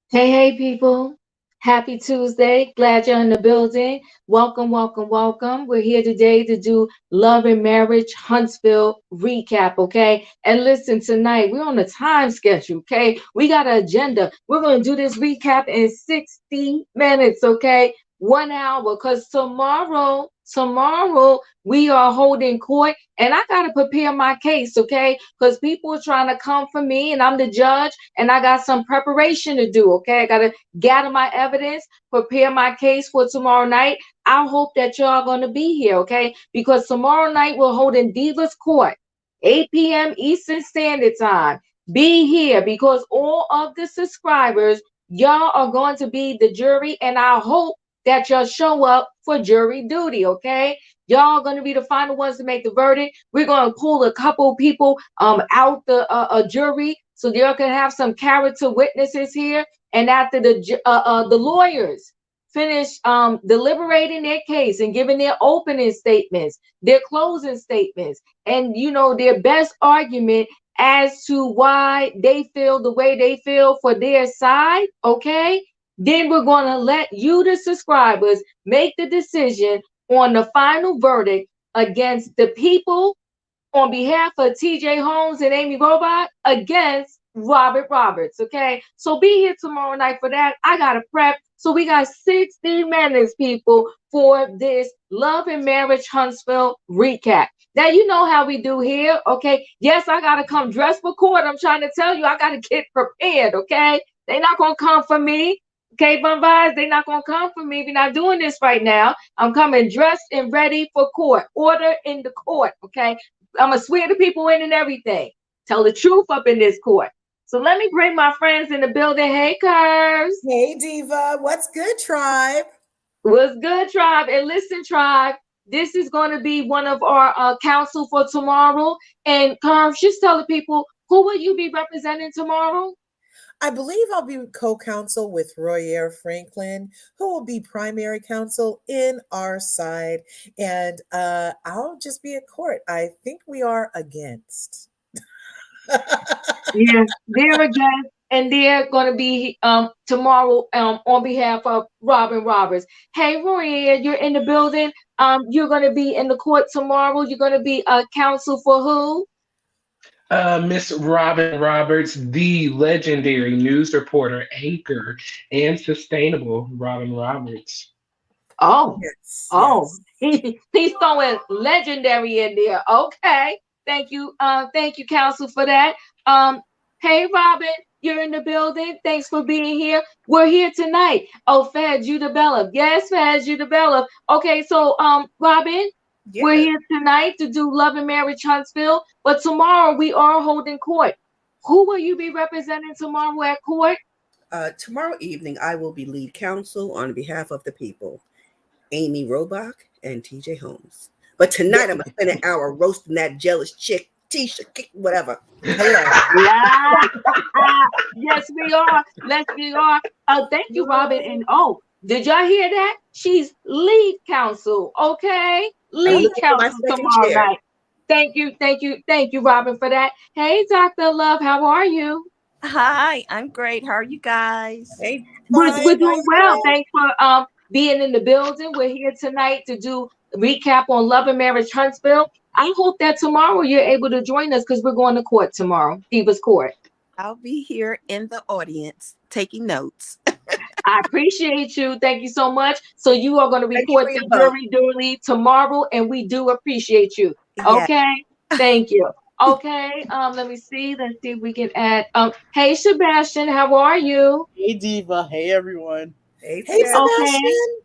Hey, people. Happy Tuesday. Glad you're in the building. Welcome, welcome, welcome. We're here today to do Love and Marriage Huntsville recap, okay? And listen, tonight we're on a time schedule, okay? We got an agenda. We're going to do this recap in 60 minutes, okay? 1 hour, because tomorrow we are holding court and I got to prepare my case, okay? Because people are trying to come for me and I'm the judge and I got some preparation to do, okay? I got to gather my evidence, prepare my case for tomorrow night. I hope that y'all going to be here, okay? Because tomorrow night we're holding Diva's Court, 8 p.m. Eastern Standard Time. Be here because all of the subscribers, y'all are going to be the jury, and I hope that y'all show up for jury duty, okay? Y'all going to be the final ones to make the verdict. We're going to pull a couple people out the jury so y'all can have some character witnesses here. And after the lawyers finish deliberating their case and giving their opening statements, their closing statements, and their best argument as to why they feel the way they feel for their side, okay? Then we're going to let you, the subscribers, make the decision on the final verdict against the people on behalf of TJ Holmes and Amy Robot against Robert Roberts. Okay. So be here tomorrow night for that. I got to prep. So we got 60 minutes, people, for this Love and Marriage Huntsville recap. Now, you know how we do here. Okay. Yes, I got to come dressed for court. I'm trying to tell you, I got to get prepared. Okay. They're not going to come for me. Okay, Bombaz, they're not going to come for me. We're not doing this right now. I'm coming dressed and ready for court. Order in the court. Okay. I'm going to swear to people in and everything. Tell the truth up in this court. So let me bring my friends in the building. Hey, Curves. Hey, Diva. What's good, tribe? What's good, tribe? And listen, tribe, this is going to be one of our counsel for tomorrow. And Curves, just tell the people, who will you be representing tomorrow? I believe I'll be co-counsel with Royer Franklin, who will be primary counsel in our side. And I'll just be at court. I think we are against. Yeah, they're again, and they're going to be tomorrow on behalf of Robin Roberts. Hey, Royer, you're in the building. You're going to be in the court tomorrow. You're going to be counsel for who? Miss Robin Roberts, the legendary news reporter, anchor, and sustainable Robin Roberts. Oh, Yes, oh, yes. he's throwing legendary in there. Okay, thank you, counsel, for that. Um, hey, Robin, you're in the building. Thanks for being here. We're here tonight. Oh, Fed, you develop. Yes, Fed, you develop. Okay, so Robin, we're Yes. here tonight to do Love and Marriage Huntsville, but tomorrow we are holding court. Who will you be representing tomorrow at court? Tomorrow evening, I will be lead counsel on behalf of the people, Amy Robach and TJ Holmes. But tonight, I'm going to spend an hour roasting that jealous chick, Tisha, whatever. Hello. Yeah. Yes, we are. We are. Thank you, Robin. And did y'all hear that? She's lead counsel. Okay, I'm lead looking for my counsel second tomorrow chair. night. Thank you, Robin, for that. Hey, Dr. Love, how are you? Hi, I'm great. How are you guys? Hey, We're fine. How doing you well. doing? Thanks for being in the building. We're here tonight to do recap on Love and Marriage Huntsville. I hope that tomorrow you're able to join us because we're going to court tomorrow, Diva's Court. I'll be here in the audience taking notes. I appreciate you. Thank you so much. So you are going to Thank you report for your the vote. jury duly tomorrow, and we do appreciate you. Yeah. Okay. Thank you. Okay. Let me see. Let's see if we can add. Hey, Sebastian, how are you? Hey Diva, hey everyone. Hey, Hey, Seb. Okay. Sebastian.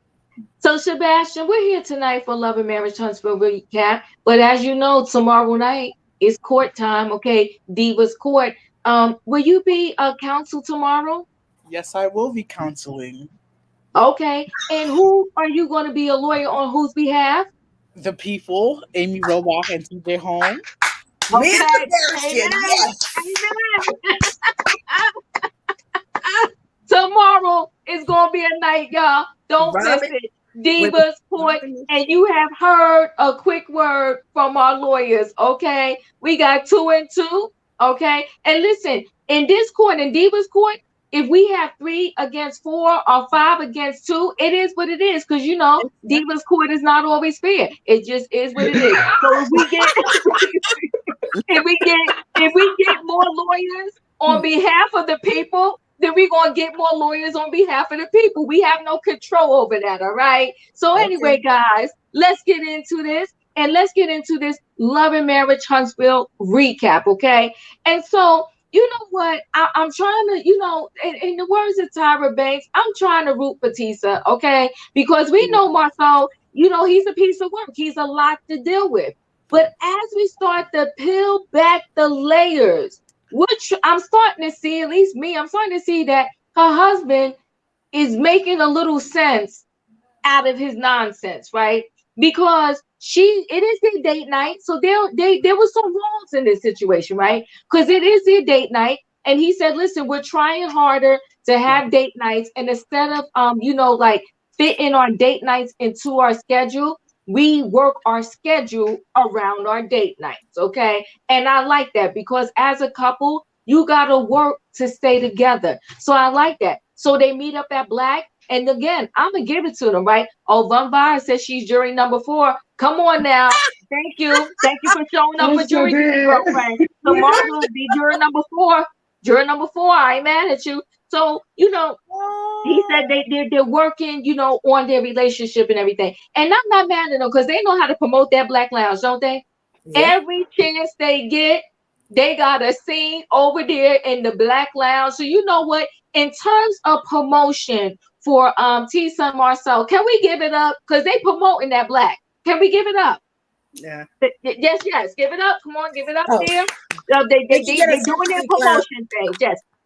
So Sebastian, we're here tonight for Love and Marriage Huntsville recap. But as you know, tomorrow night is court time. Okay, Diva's Court. Will you be a counsel tomorrow? Yes, I will be counseling Okay. And who are you going to be a lawyer on whose behalf? the people, Amy Robach and TJ Home. Me and Okay. Sebastian, Amen. yes. Amen. Tomorrow is going to be a night, y'all. Don't miss Robin, it. wait, Diva's Court. Robin, And you have heard a quick word from our lawyers, okay? We got 2 and 2, okay? And listen, in this court, in Diva's Court, if we have 3 against 4 or 5 against 2, it is what it is. Because you know, Diva's court is not always fair. It just is what it is. So if we get if we get more lawyers on behalf of the people, then we're gonna get more lawyers on behalf of the people. We have no control over that, all right? So anyway, guys, let's get into this. And let's get into this Love and Marriage Huntsville recap, okay? And so, you know what? I'm trying to, you know, in the words of Tyra Banks, I'm trying to root for Tisa, okay? Because we know Marcel, you know, he's a piece of work. He's a lot to deal with. But as we start to peel back the layers, which I'm starting to see, at least me, I'm starting to see that her husband is making a little sense out of his nonsense, right? Because it is their date night, so there was some wrongs in this situation, right? Because it is their date night, and he said, "Listen, we're trying harder to have date nights, and instead of you know, like fitting our date nights into our schedule, we work our schedule around our date nights, okay?" And I like that because as a couple, you gotta work to stay together. So I like that. So they meet up at Blaque. And again, I'm gonna give it to them, right? Oh, Von Baer says she's jury number 4. Come on now. Thank you for showing up for jury, girlfriend. So Marc will be jury number 4. Jury number 4. I ain't mad at you. So you know, he said they're working, you know, on their relationship and everything. And I'm not mad at them because they know how to promote that Blaque Lounge, don't they? Yeah. Every chance they get, they got a scene over there in the Blaque Lounge. So you know what? In terms of promotion for Tisa and Marcel, can we give it up? Because they promoting that Blaque. Can we give it up? Yeah. Yes. Give it up. Come on, give it up there. They doing their promotion thing.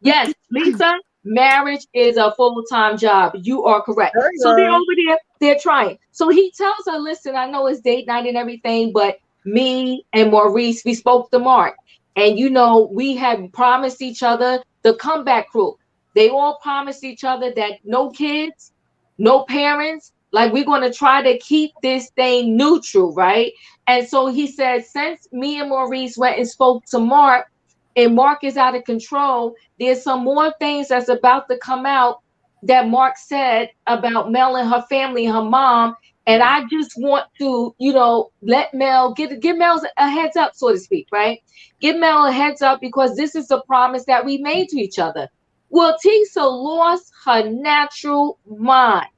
Yes. Lisa, marriage is a full-time job. You are correct. So they're over there. They're trying. So he tells her, "Listen, I know it's date night and everything, but me and Maurice, we spoke to Marc. And, you know, we had promised each other the comeback crew. They all promised each other that no kids, no parents, like we're going to try to keep this thing neutral, right?" And so he said, since me and Maurice went and spoke to Marc, and Marc is out of control, there's some more things that's about to come out that Marc said about Mel and her family, her mom. And I just want to, you know, let Mel, give Mel a heads up, so to speak, right? Give Mel a heads up because this is a promise that we made to each other. Well, Tisa lost her natural mind.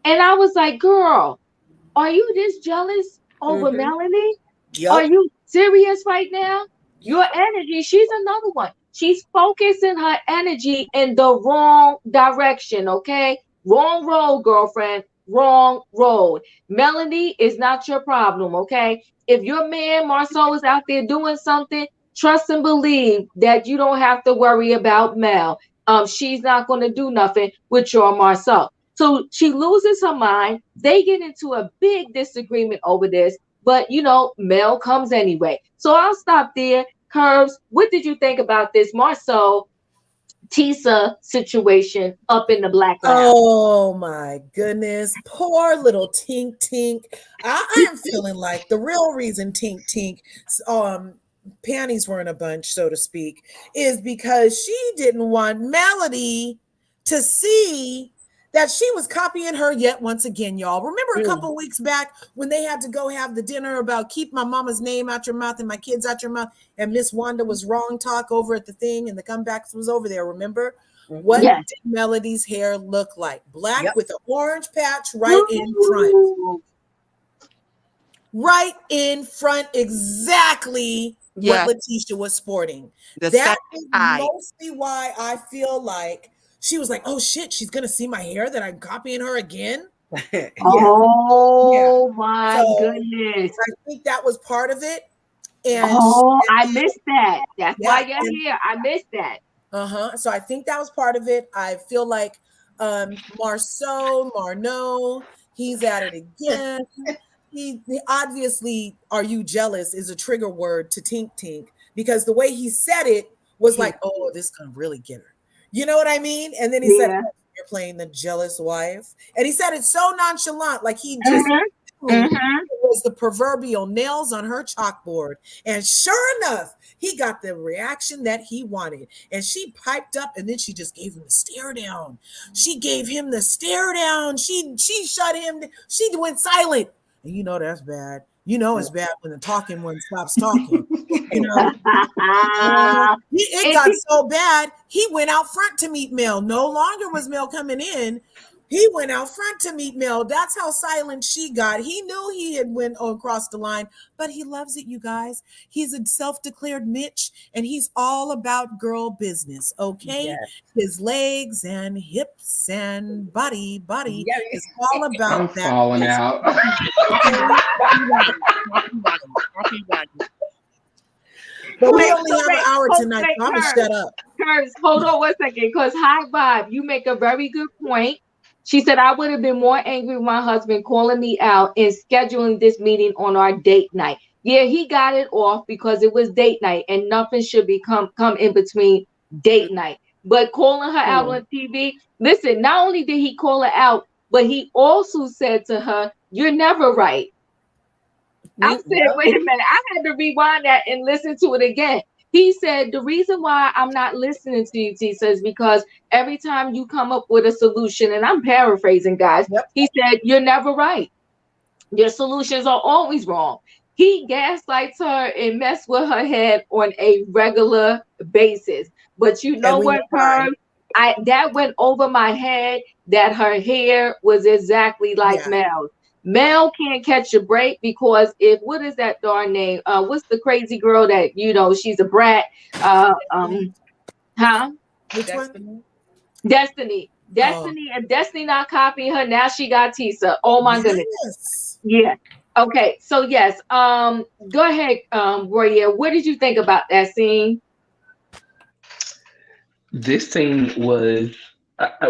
And I was like, girl, are you this jealous over Melanie? Yep. Are you serious right now? Your energy, she's another one. She's focusing her energy in the wrong direction, okay? Wrong road, girlfriend. Wrong road. Melanie is not your problem, okay? If your man Marcel is out there doing something, trust and believe that you don't have to worry about Mel. She's not going to do nothing with your Marcel. So she loses her mind. They get into a big disagreement over this, but you know, Mel comes anyway. So I'll stop there. Curves, what did you think about this Marcel Tisa situation up in the Blaque Lounge? Oh my goodness, poor little Tink Tink. I am feeling like the real reason Tink Tink panties were in a bunch, so to speak, is because she didn't want Melody to see that she was copying her yet once again, y'all. Remember a couple weeks back when they had to go have the dinner about keep my mama's name out your mouth and my kids out your mouth, and Miss Wanda was wrong talk over at the thing and the comebacks was over there, remember? What did Melody's hair look like? Black with an orange patch right in front. Right in front, exactly what LaTisha was sporting. That is mostly why I feel like she was like, oh shit, she's gonna see my hair that I'm copying her again. My goodness. I think that was part of it. And I missed that. That's why you're here. I missed that. So I think that was part of it. I feel like Marno, he's at it again. He obviously, are you jealous is a trigger word to Tink Tink because the way he said it was like, oh, this is gonna really get her. You know what I mean? And then he said, oh, you're playing the jealous wife. And he said it so nonchalant, like he just was the proverbial nails on her chalkboard. And sure enough, he got the reaction that he wanted. And she piped up, and then she just gave him the stare down. She gave him the stare down. She shut him. She went silent. And you know that's bad. You know it's bad when the talking one stops talking. You know, it got so bad, he went out front to meet Mel. No longer was Mel coming in. He went out front to meet Mel. That's how silent she got. He knew he had went across the line, but he loves it, you guys. He's a self-declared Mitch, and he's all about girl business, okay? Yes. His legs and hips and body yes. is all about I'm falling out. But we only have an hour tonight, so I'm going to shut up. Curse, hold on 1 second, because high vibe, you make a very good point. She said, I would have been more angry with my husband calling me out and scheduling this meeting on our date night. Yeah, he got it off because it was date night and nothing should come in between date night. But calling her out on TV, listen, not only did he call her out, but he also said to her, you're never right. I said, wait a minute, I had to rewind that and listen to it again. He said, the reason why I'm not listening to you, Tisha, is because every time you come up with a solution, and I'm paraphrasing, guys, he said, you're never right. Your solutions are always wrong. He gaslights her and mess with her head on a regular basis. But you know what, Perm? That went over my head that her hair was exactly like Mel's. Mel can't catch a break because what is that darn name? What's the crazy girl that, she's a brat? Which one? Destiny. And Destiny not copying her. Now she got Tisha. Oh my goodness. Yeah. Okay. So yes. Go ahead, Roya. What did you think about that scene? This scene was,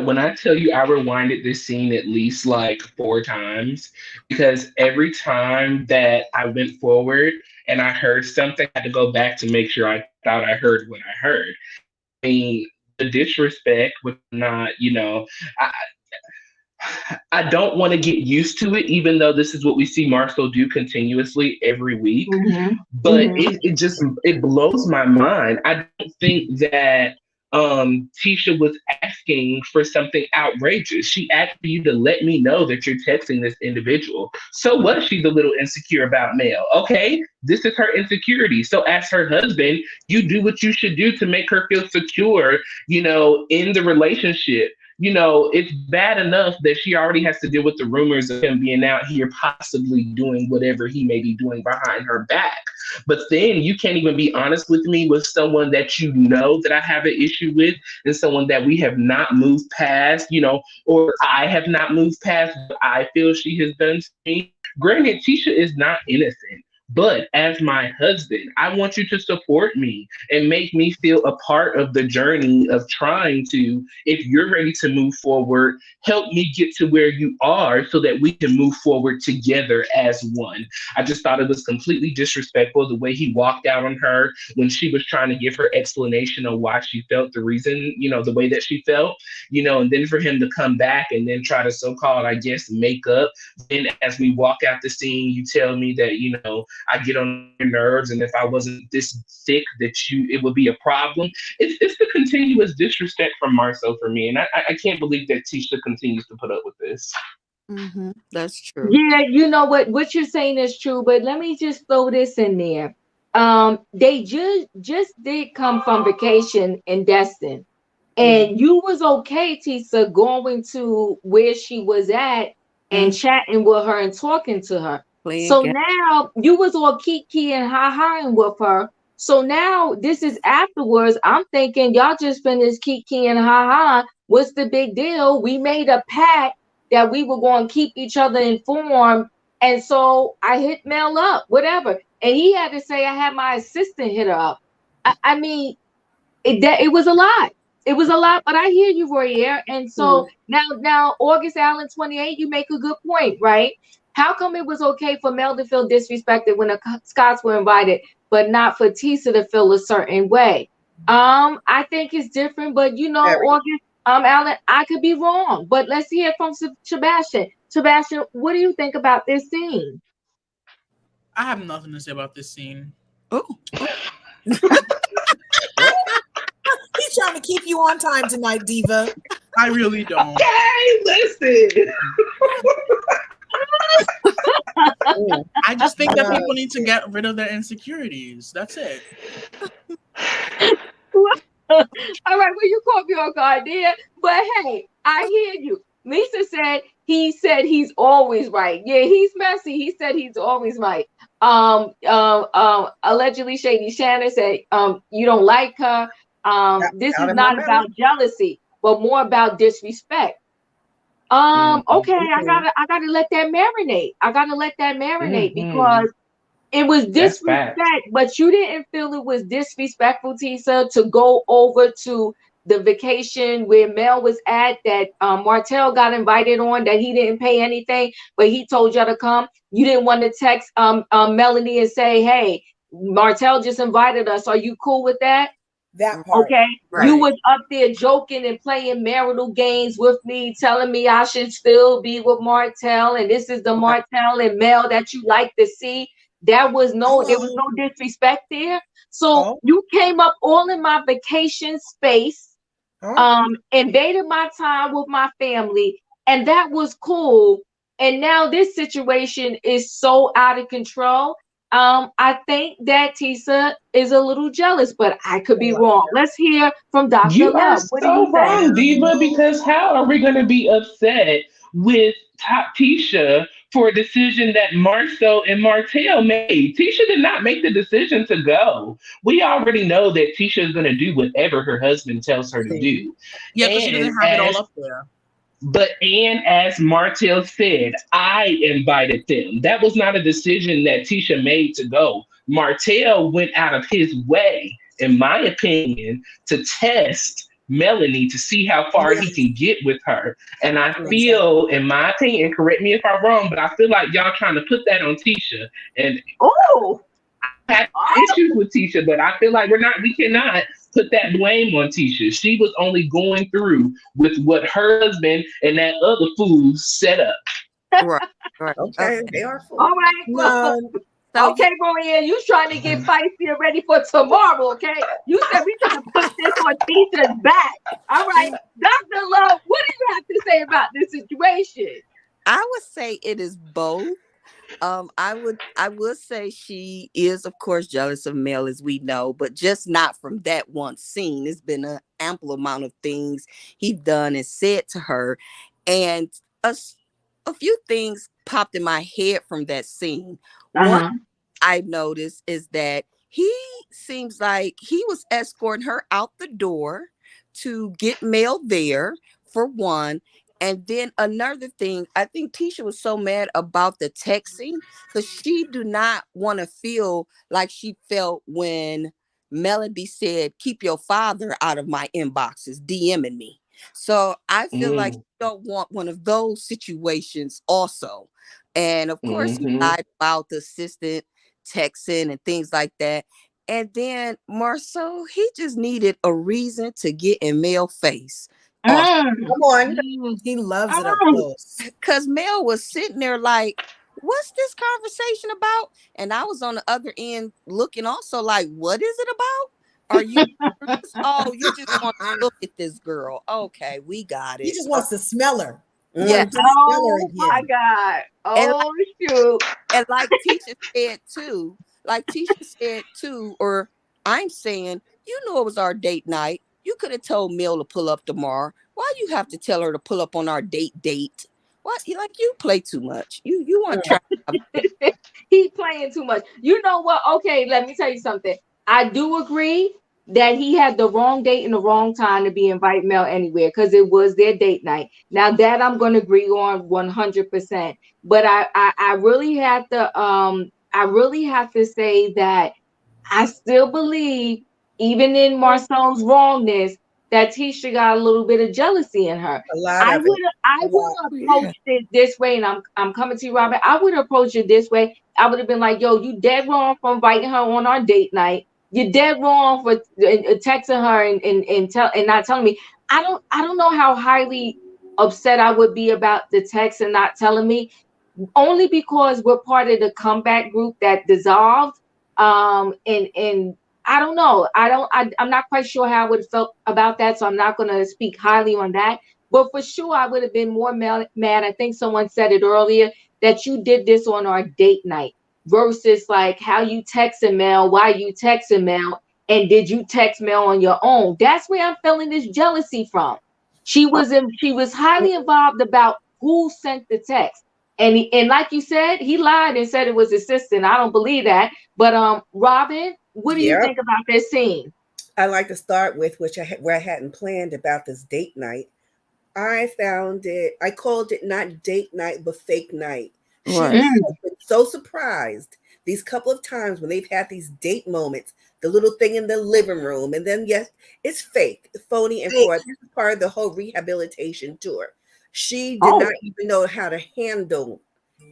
when I tell you I rewinded this scene at least like 4 times, because every time that I went forward and I heard something, I had to go back to make sure I thought I heard what I heard. I mean, the disrespect was not, I don't want to get used to it, even though this is what we see Marcel do continuously every week. But it blows my mind. I don't think that Tisha was asking for something outrageous. She asked for you to let me know that you're texting this individual. So what if she's a little insecure about Mel? Okay, this is her insecurity. So as her husband, you do what you should do to make her feel secure, in the relationship. It's bad enough that she already has to deal with the rumors of him being out here possibly doing whatever he may be doing behind her back. But then you can't even be honest with me with someone that that I have an issue with, and someone that we have not moved past, or I have not moved past what I feel she has done to me. Granted, Tisha is not innocent. But as my husband, I want you to support me and make me feel a part of the journey of trying to, if you're ready to move forward, help me get to where you are so that we can move forward together as one. I just thought it was completely disrespectful the way he walked out on her when she was trying to give her explanation of why she felt the reason, the way that she felt, and then for him to come back and then try to so-called, I guess, make up. Then as we walk out the scene, you tell me that, I get on your nerves, and if I wasn't this sick, it would be a problem. It's the continuous disrespect from Marcel for me, and I can't believe that Tisha continues to put up with this. That's true. Yeah, you know what you're saying is true, but let me just throw this in there. They just did come from vacation in Destin, and you was okay, Tisha, going to where she was at and chatting with her and talking to her. So now you was all kiki and ha-haing with her. So now this is afterwards. I'm thinking y'all just finished kiki and ha-ha. What's the big deal? We made a pact that we were going to keep each other informed. And so I hit Mel up, whatever. And he had to say I had my assistant hit her up. I mean, it was a lot. It was a lot, but I hear you, Royer. And so now August Allen 28, you make a good point, right? How come it was okay for Mel to feel disrespected when the Scots were invited, but not for Tisha to feel a certain way? I think it's different, but August, Alan, I could be wrong, but let's hear from Sebastian. Sebastian, what do you think about this scene? I have nothing to say about this scene. Oh. He's trying to keep you on time tonight, Diva. I really don't. Hey, listen. I just think that people need to get rid of their insecurities. That's it. All right, well, you caught me on guard there. But hey, I hear you. Lisa said he's always right. Yeah, he's messy. He said he's always right. Allegedly Shady Shannon said, you don't like her. This is not about jealousy, but more about disrespect. Okay, I gotta let that marinate. Because it was disrespect, but you didn't feel it was disrespectful, Tisa, to go over to the vacation where Mel was at, that Martell got invited on, that he didn't pay anything, but he told you to come. You didn't want to text Melanie and say, hey, Martell just invited us. Are you cool with that? That part. Okay. Right. You was up there joking and playing marital games with me, telling me I should still be with Martell, and this is the Martell and Mel that you like to see. There was no disrespect there. So you came up all in my vacation space, invaded my time with my family, and that was cool. And now this situation is so out of control. I think that Tisa is a little jealous, but I could be wrong. Let's hear from Dr. You are Love. What do so you think? wrong, Diva, because how are we going to be upset with Tisha for a decision that Marsau and Martell made? Tisha did not make the decision to go. We already know that Tisha is going to do whatever her husband tells her to do. Yeah, because she doesn't have it all up there. And as Martell said, I invited them. That was not a decision that Tisha made to go. Martell went out of his way, in my opinion, to test Melanie to see how far he can get with her. And I feel, in my opinion, correct me if I'm wrong, but I feel like y'all trying to put that on Tisha. And I have issues with Tisha, but I feel like we cannot put that blame on Tisha. She was only going through with what her husband and that other fool set up. Right. Okay, they are full. All right. Well, okay, Roanne, you trying to get feisty and ready for tomorrow, okay? You said we trying to put this on Tisha's back. All right. Dr. Love, what do you have to say about this situation? I would say it is both. I would say she is, of course, jealous of Mel, as we know, but just not from that one scene. It's been an ample amount of things he's done and said to her, and a few things popped in my head from that scene. One I noticed is that he seems like he was escorting her out the door to get Mel there, for one. And then another thing, I think Tisha was so mad about the texting because she do not want to feel like she felt when Melody said, keep your father out of my inboxes, DMing me. So I feel like she don't want one of those situations also. And of course, he lied about the assistant texting and things like that. And then Marsau, he just needed a reason to get in Mel's face. Come on. He loves it up close. Because Mel was sitting there like, what's this conversation about? And I was on the other end looking also like, what is it about? Are you oh, you just want to look at this girl. Okay, we got it. He just wants to smell her. Yeah. Oh my God. Oh, shoot. And like Tisha said too, or I'm saying, you know, it was our date night. You could have told Mel to pull up tomorrow. Why you have to tell her to pull up on our date? What? Like, you play too much. You want to try. He playing too much. You know what? Okay, let me tell you something. I do agree that he had the wrong date and the wrong time to be inviting Mel anywhere because it was their date night. Now that I'm going to agree on 100%. But I really have to say that I still believe, even in Marsau's wrongness, that Tisha got a little bit of jealousy in her. I would approach it this way, and I'm coming to you, Robert. I would approach it this way. I would have been like, yo, you dead wrong for inviting her on our date night. You're dead wrong for texting her and not telling me. I don't know how highly upset I would be about the text and not telling me. only because we're part of the comeback group that dissolved. And I don't know. I'm not quite sure how I would have felt about that, so I'm not going to speak highly on that. But for sure, I would have been more mad. I think someone said it earlier that you did this on our date night versus like how you texting Mel, why you texting Mel, and did you text Mel on your own? That's where I'm feeling this jealousy from. She was highly involved about who sent the text. And like you said, he lied and said it was his sister. And I don't believe that. But Robin, what do you think about this scene? I like to start with where I hadn't planned about this date night. I called it not date night, but fake night. She Right. has been so surprised these couple of times when they've had these date moments, the little thing in the living room, and then yes, it's fake, phony, and fraud. This is part of the whole rehabilitation tour. She did not even know how to handle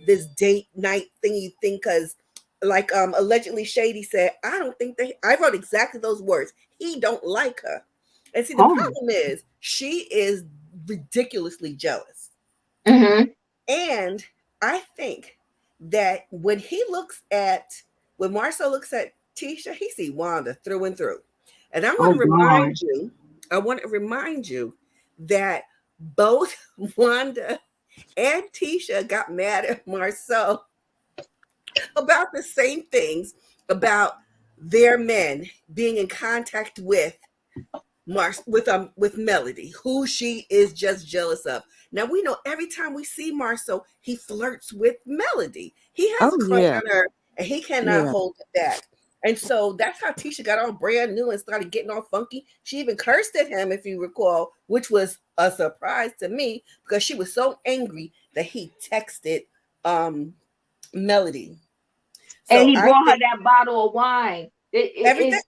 this date night thingy thing because, like allegedly Shady said, I wrote exactly those words. He don't like her. And see, the problem is she is ridiculously jealous. Mm-hmm. And I think that when Marsau looks at Tisha, he see Wanda through and through. And I want to remind you that both Wanda and Tisha got mad at Marsau about the same things, about their men being in contact with Melody, who she is just jealous of. Now we know every time we see Marsau, he flirts with Melody. He has a crush on her, and he cannot hold it back. And so that's how Tisha got all brand new and started getting all funky. She even cursed at him, if you recall, which was a surprise to me because she was so angry that he texted Melody. So and he brought her that bottle of wine. Everything.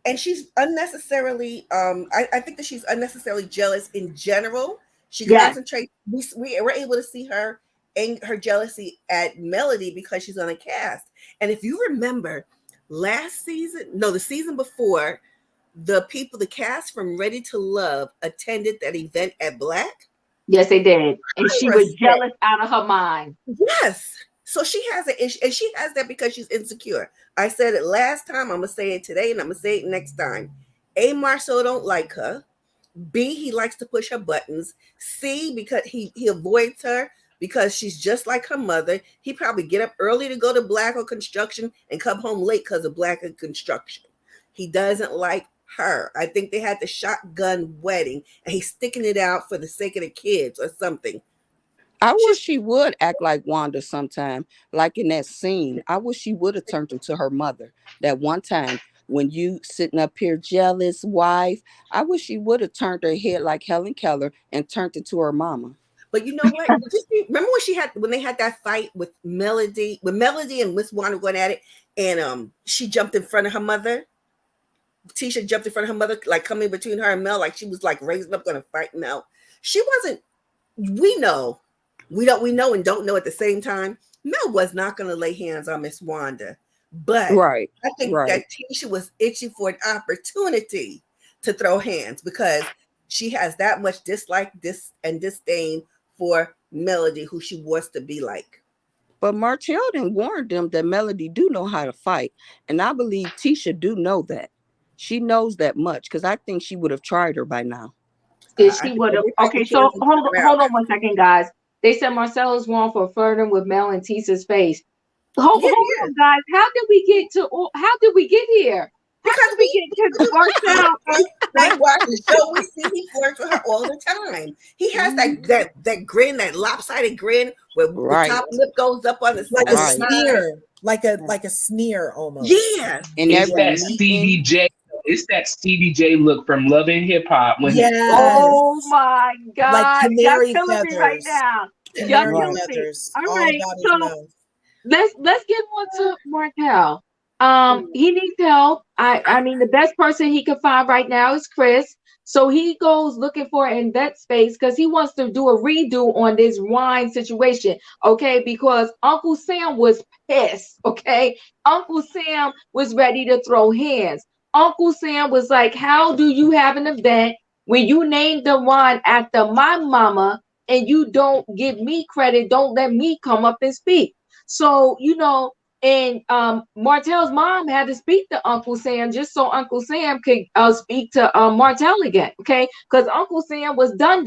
And she's unnecessarily, I think that she's unnecessarily jealous in general. She concentrates, we're able to see her and her jealousy at Melody because she's on a cast. And if you remember the season before, the cast from Ready to Love attended that event at Blaque. Yes, they did. And she was jealous out of her mind. Yes. So she has an issue, and she has that because she's insecure. I said it last time. I'm going to say it today, and I'm going to say it next time. A, Marsau don't like her. B, he likes to push her buttons. C, because he avoids her because she's just like her mother. He probably get up early to go to Blaque or construction and come home late because of Blaque and construction. He doesn't like her. I think they had the shotgun wedding, and he's sticking it out for the sake of the kids or something. I wish she would act like Wanda sometime, like in that scene. I wish she would have turned into her mother that one time when you sitting up here jealous wife. I wish she would have turned her head like Helen Keller and turned into her mama. But you know what? Remember when they had that fight with Melody and Miss Wanda going at it, and she jumped in front of her mother. Tisha jumped in front of her mother, like coming between her and Mel, like she was like raising up, going to fight Mel. She wasn't. We know and don't know at the same time. Mel was not going to lay hands on Miss Wanda, but I think that Tisha was itching for an opportunity to throw hands because she has that much dislike, and disdain for Melody, who she wants to be like. But Martell done warned them that Melody do know how to fight, and I believe Tisha do know that. She knows that much because I think she would have tried her by now. She would have. Okay, so hold on one second, guys. They said Marcel is wrong for flirting with Mel and Tisha's face. Hold on, guys. How did we get here? Because we get to Marcel. We watch the show. We see he flirts with her all the time. He has that grin, that lopsided grin, where the top lip goes up on the side. Like a sneer, like a sneer almost. Yeah, and it's that Stevie J. It's that Stevie J look from Love and Hip Hop. Oh my God! Like canary y'all killing feathers. me right now. Canary Y'all killing feathers. me. All right, so let's get on to Martell. He needs help. I mean, the best person he can find right now is Chris. So he goes looking for in that space because he wants to do a redo on this wine situation. Okay, because Uncle Sam was pissed. Okay, Uncle Sam was ready to throw hands. Uncle Sam was like, how do you have an event when you named the wine after my mama and you don't give me credit, don't let me come up and speak. So, and Martell's mom had to speak to Uncle Sam just so Uncle Sam could speak to Martell again, okay? Because Uncle Sam was done.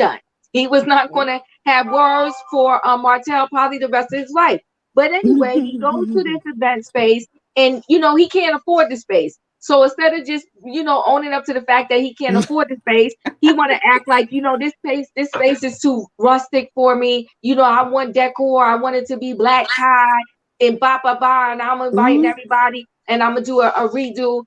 He was not going to have words for Martell probably the rest of his life. But anyway, he goes to this event space, and he can't afford the space. So instead of just owning up to the fact that he can't afford the space, he want to act like this space is too rustic for me. I want decor. I want it to be black tie and and I'm inviting everybody, and I'm gonna do a redo,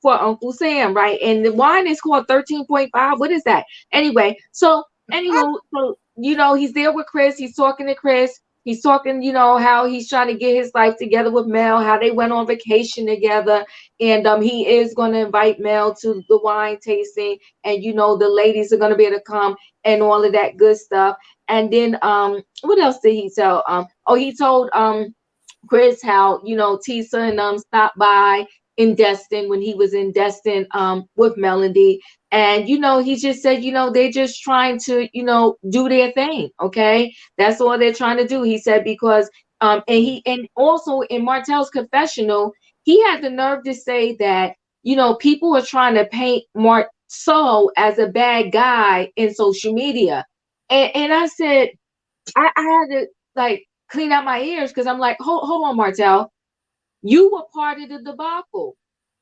for Uncle Sam, right? And the wine is called 13.5. What is that? Anyway, so he's there with Chris. He's talking to Chris. He's talking, how he's trying to get his life together with Mel, how they went on vacation together. And he is going to invite Mel to the wine tasting. And, the ladies are going to be able to come and all of that good stuff. And then what else did he tell? He told Chris how, Tisa and stopped by in Destin when he was in Destin with Melody. And, he just said, they're just trying to, do their thing. Okay. That's all they're trying to do. He said, because and also in Martell's confessional, he had the nerve to say that, people are trying to paint Marsau as a bad guy in social media. And I said, I had to clean out my ears, because I'm like, hold on, Martell. You were part of the debacle.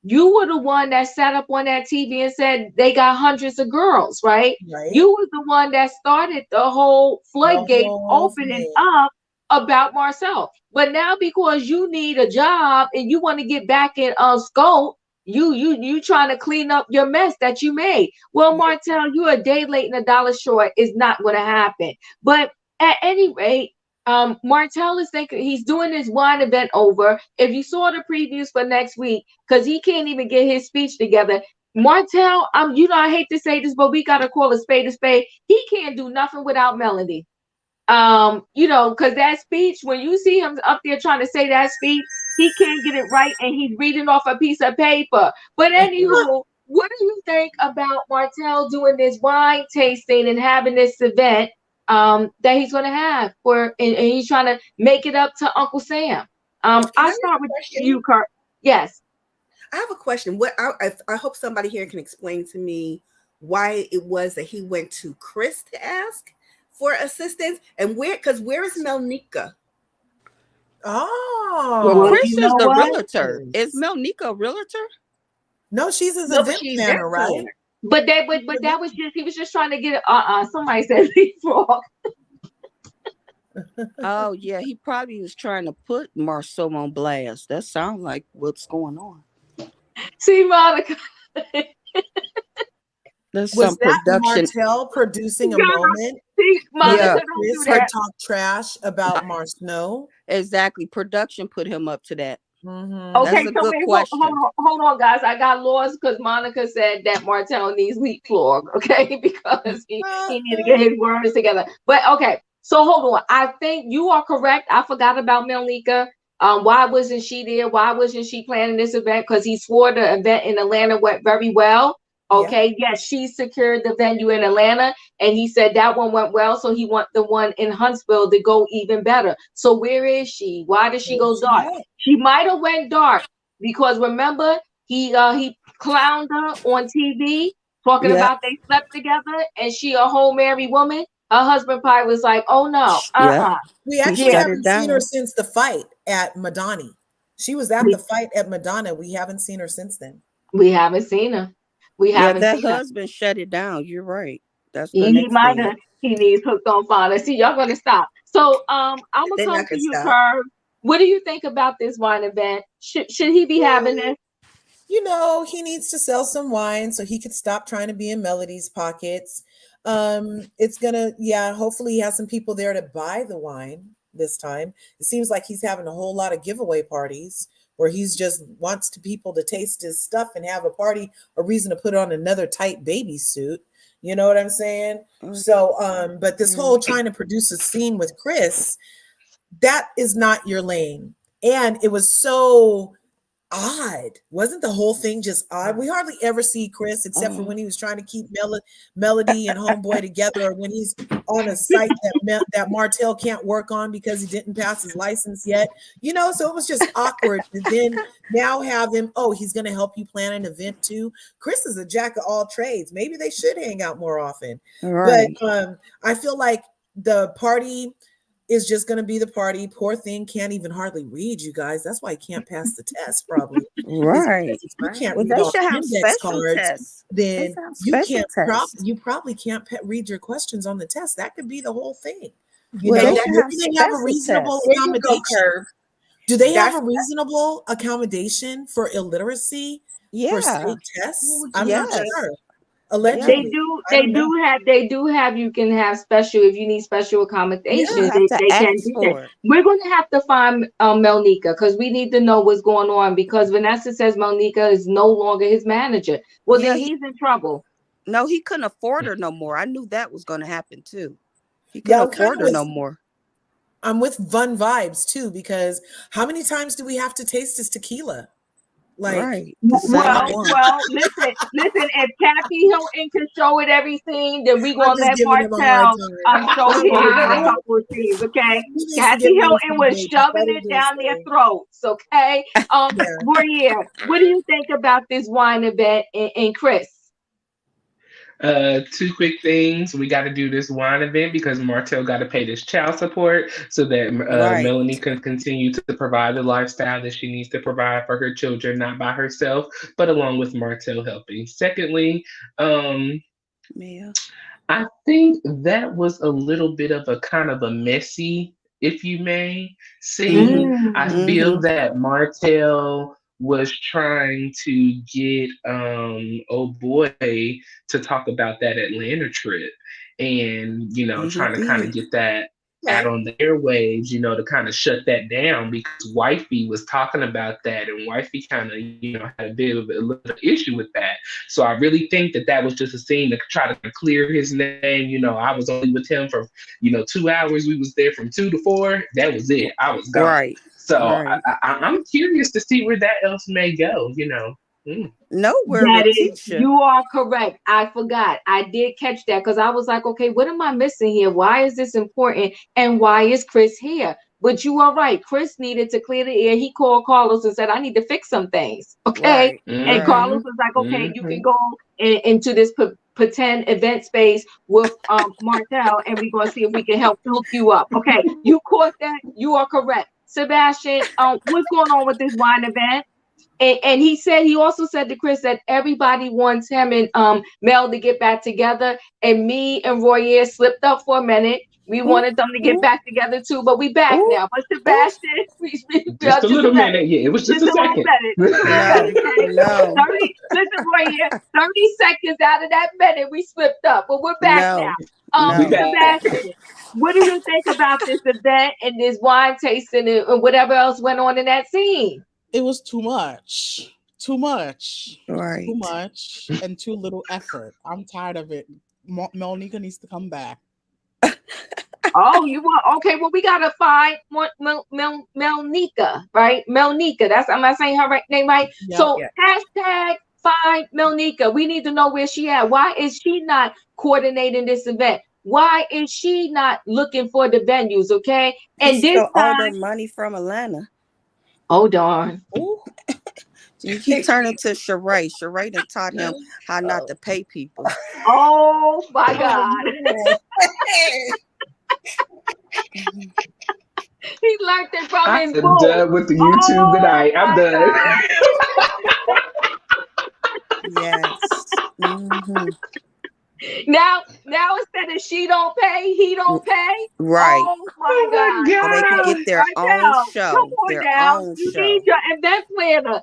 You were the one that sat up on that TV and said they got hundreds of girls, right? You were the one that started the whole floodgate opening up about Marsau. But now, because you need a job and you want to get back in scope, you trying to clean up your mess that you made. Well, Martell, you're a day late and a dollar short is not going to happen. But at any rate, Martell is thinking he's doing this wine event over. If you saw the previews for next week, because he can't even get his speech together. Martell, I hate to say this, but we gotta call a spade a spade. He can't do nothing without Melody. Because that speech, when you see him up there trying to say that speech, he can't get it right, and he's reading off a piece of paper. But anywho, what do you think about Martell doing this wine tasting and having this event that he's going to have and he's trying to make it up to Uncle Sam? I start with you, Kurt. Yes. I have a question. What I hope somebody here can explain to me why it was that he went to Chris to ask for assistance, and where is Melnika? Oh, well, Chris is the realtor. Is Melnika a realtor? No, she's his event planner, right? But that was just, he was just trying to get somebody said leapfrog. Oh yeah, he probably was trying to put Marsau on blast. That sounds like what's going on. See, Monica. Was that production. Martell producing a moment? See, Monica, Chris had talked trash about Marsau. Exactly. Production put him up to that. Mm-hmm. Okay, so good question. Hold on, guys. I got lost because Monica said that Martell needs leapfrog, okay? Because he needed to get his words together. But okay, so hold on. I think you are correct. I forgot about Melnika. Why wasn't she there? Why wasn't she planning this event? Because he swore the event in Atlanta went very well. Okay, yes, she secured the venue in Atlanta, and he said that one went well, so he want the one in Huntsville to go even better. So where is she? Why did she go dark? She might have went dark because remember he clowned her on TV talking about they slept together and she a whole married woman. Her husband probably was like, "Oh no, We actually haven't seen her since the fight at Madani. She was at the fight at Madonna. We haven't seen her since then. We haven't seen her. That husband shut it down. You're right. That's the he might have. He needs hooked on fire. See, y'all gonna stop. So I'm gonna come to you, Curve. What do you think about this wine event? Should he be having this? He needs to sell some wine so he could stop trying to be in Melody's pockets. It's gonna, hopefully he has some people there to buy the wine this time. It seems like he's having a whole lot of giveaway parties where he's just wants people to taste his stuff and have a party, a reason to put on another tight baby suit. You know what I'm saying? So, but this whole trying to produce a scene with Chris, that is not your lane. And it was so odd. Wasn't the whole thing just odd? We hardly ever see Chris except for when he was trying to keep Melody and Homeboy together, or when he's on a site that Martell can't work on because he didn't pass his license yet. You know, so it was just awkward. And then now have him, oh, he's going to help you plan an event too. Chris is a jack of all trades. Maybe they should hang out more often. Right. But I feel like the party is just going to be the party. Poor thing can't even hardly read, you guys. That's why he can't pass the test, probably. Right. If you can't Well, read they all should have index special cards, tests. then you Special can't. tests. You probably can't read your questions on the test. That could be the whole thing. Well, Maybe they they have a reasonable accommodation. Do they have a reasonable accommodation for illiteracy for state tests? I'm not sure. Allegedly, they do have you can have special if you need special accommodations. They can do that. We're going to have to find Melnika because we need to know what's going on, because Vanessa says Melnika is no longer his manager. Well, then he's in trouble. No, he couldn't afford her no more. I knew that was going to happen too. He couldn't afford her no more. I'm with Vun vibes too, because how many times do we have to taste this tequila? Like, well, listen. If Kathy Hilton can show it everything, then we gonna let Martell show his a couple of things, okay? Kathy Hilton was shoving it down their throats, okay? Royer, what do you think about this wine event and Chris? Two quick things. We got to do this wine event because Martell got to pay this child support so that Melanie can continue to provide the lifestyle that she needs to provide for her children, not by herself, but along with Martell helping. Secondly, I think that was a little bit of a kind of a messy, if you may, scene. I feel that Martell was trying to get old boy to talk about that Atlanta trip, and trying to kind of get that out on the airwaves, to kind of shut that down, because Wifey was talking about that, and Wifey kind of had a bit of a little issue with that. So I really think that was just a scene to try to clear his name. I was only with him for 2 hours. We was there from 2 to 4. That was it. I was gone. So I'm curious to see where that else may go, Nowhere. You are correct. I forgot. I did catch that because I was like, okay, what am I missing here? Why is this important? And why is Chris here? But you are right. Chris needed to clear the air. He called Carlos and said, I need to fix some things. Okay. And Carlos was like, okay, you can go into this pretend event space with Martell, and we're going to see if we can help hook you up. Okay. You caught that. You are correct. Sebastian, what's going on with this wine event? And he also said to Chris that everybody wants him and Mel to get back together. And me and Royer slipped up for a minute. We wanted them to get back together too, but we back now. But Sebastian, just a little minute. Yeah, it was just a second. No. 30 seconds out of that minute, we slipped up, but we're back now. Sebastian, what do you think about this event and this wine tasting and whatever else went on in that scene? It was too much. Right. Too much and too little effort. I'm tired of it. Melnika needs to come back. Oh, you want? Okay, well, we gotta find Melnika, right? Melnika. Am I saying her name right? Yep, so hashtag find Melnika. We need to know where she at. Why is she not coordinating this event? Why is she not looking for the venues? Okay, and this time, all the money from Atlanta. Oh darn! You keep turning to Sheree. Sheree done taught him how not to pay people. Oh my God! He learned it from his book. I'm done with the YouTube tonight. I'm done. Yes. Now instead of she don't pay, he don't pay. Right. Oh my God. So they can get their own show. Come on own you show. Need your event planner.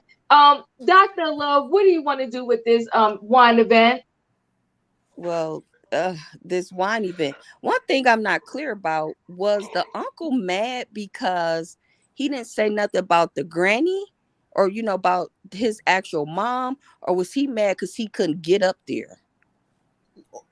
Dr. Love, what do you want to do with this wine event? Well, this wine event. One thing I'm not clear about was the uncle mad because he didn't say nothing about the granny or about his actual mom, or was he mad because he couldn't get up there?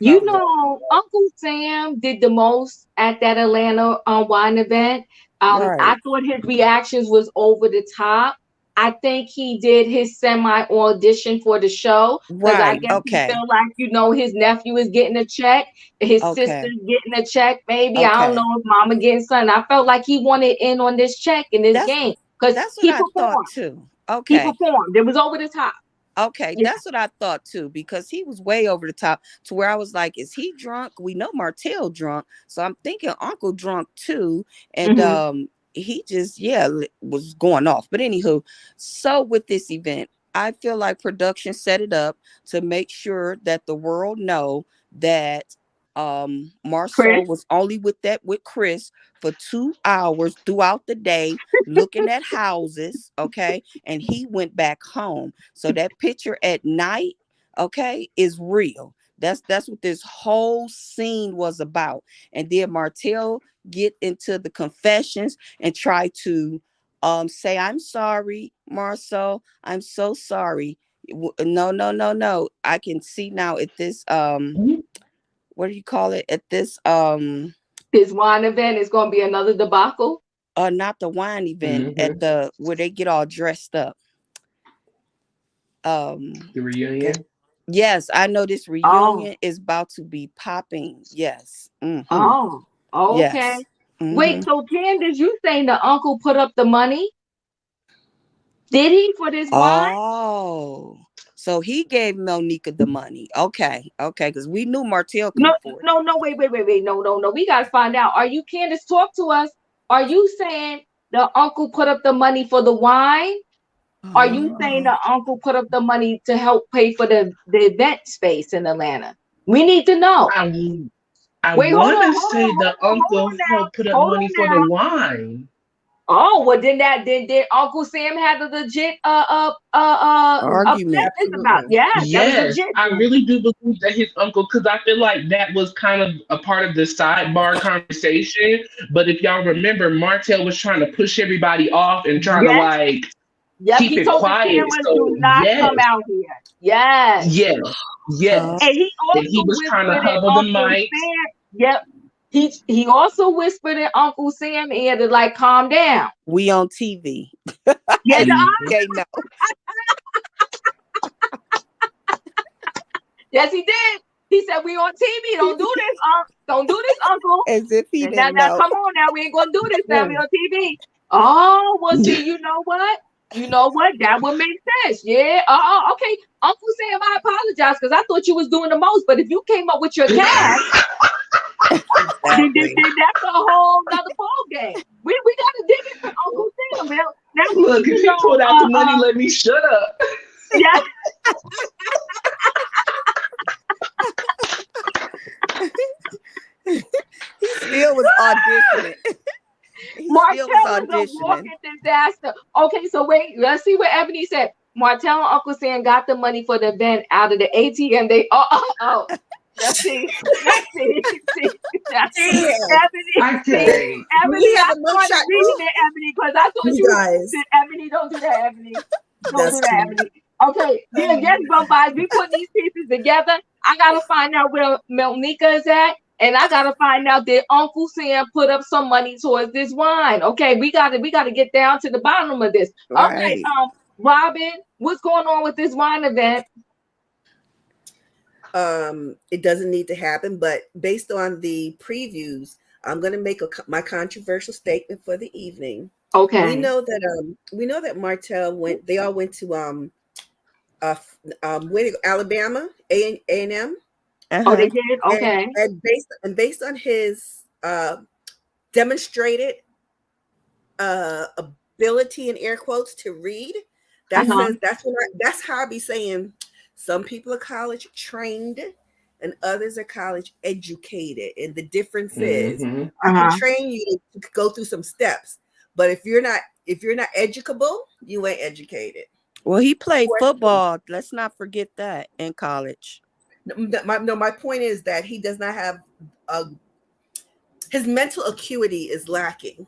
Uncle Sam did the most at that Atlanta wine event. I thought his reactions was over the top. I think he did his semi audition for the show because I Right. guess he Okay. feel like, you know, his nephew is getting a check, his sister's getting a check, maybe. I don't Okay. know if mama getting something. I felt like he wanted in on this check in this game because That's what he I thought performed. too. He Okay. performed. It was over the top. Okay, Yeah. that's what I thought too, because he was way over the top to where I was like, is he drunk? We know Martell drunk, so I'm thinking Uncle drunk too. And he just was going off. But anywho, so with this event, I feel like production set it up to make sure that the world know that Marsau Chris. was only with Chris for 2 hours throughout the day looking at houses, okay, and he went back home. So that picture at night, okay, is real. That's what this whole scene was about. And then Martell get into the confessions and try to say, I'm sorry, Marsau, I'm so sorry. No. I can see now at this what do you call it? At this His wine event is gonna be another debacle. Not the wine event, at the where they get all dressed up. The reunion. Yes, I know this reunion is about to be popping. Yes. Oh, okay. Yes. Wait, so Candace, you saying the uncle put up the money? Did he for this wine? Oh, so he gave Monica the money. Okay, because we knew Martell can No, afford it. wait. No. We gotta find out. Are you Candace? Talk to us. Are you saying the uncle put up the money for the wine? Are you saying the uncle put up the money to help pay for the event space in Atlanta? We need to know. I Wait, want to say the uncle helped put up hold money on for now. the wine. Oh, well, then Uncle Sam had a legit argument about. Yeah, that was Yes, legit. I really do believe that his uncle, because I feel like that was kind of a part of the sidebar conversation. But if y'all remember, Martell was trying to push everybody off and trying to like Yep, keep he it told the quiet. cameras, So do not yes, come out here. Yes. yes. And he And he also was trying to whispered in hover the Uncle mic. Sam. Yep. He also whispered in Uncle Sam ear to like calm down. We on TV. Yeah, they know. Yes, he did. He said, we on TV. Don't do this, Don't do this, Uncle. As if he didn't now, know. come on now. We ain't gonna do this now. We on TV. Oh, well, see, you know what? That would make sense. Yeah. Okay. Uncle Sam, I apologize because I thought you was doing the most. But if you came up with your cash, then that's a whole nother ball game. We gotta dig into Uncle Sam, man. Now Look, if he pulled out the money, let me shut up. Yeah. He still was auditioning. Martell was a walking disaster. Okay, so wait, let's see what Ebony said. Martell and Uncle Sam got the money for the event out of the ATM. They let's see. Ebony, I can't. Ebony, I started reading it, Ebony, because I thought you guys. Ebony, don't do that, Ebony. Don't do that, Ebony. Okay, then yes, guys, we put these pieces together. I gotta find out where Monica is at. And I gotta find out that Uncle Sam put up some money towards this wine. Okay, we gotta get down to the bottom of this. Right. Okay, Robin, what's going on with this wine event? It doesn't need to happen, but based on the previews, I'm gonna make my controversial statement for the evening. Okay. We know that Martell went. They all went to Alabama, A&M. Oh, they did? Okay. And based on his demonstrated ability, in air quotes, to read, that's how I be saying some people are college trained and others are college educated. And the difference is I can train you to go through some steps, but if you're not educable, you ain't educated. Well, he played football. Let's not forget that in college. My point is that he does not have his mental acuity is lacking.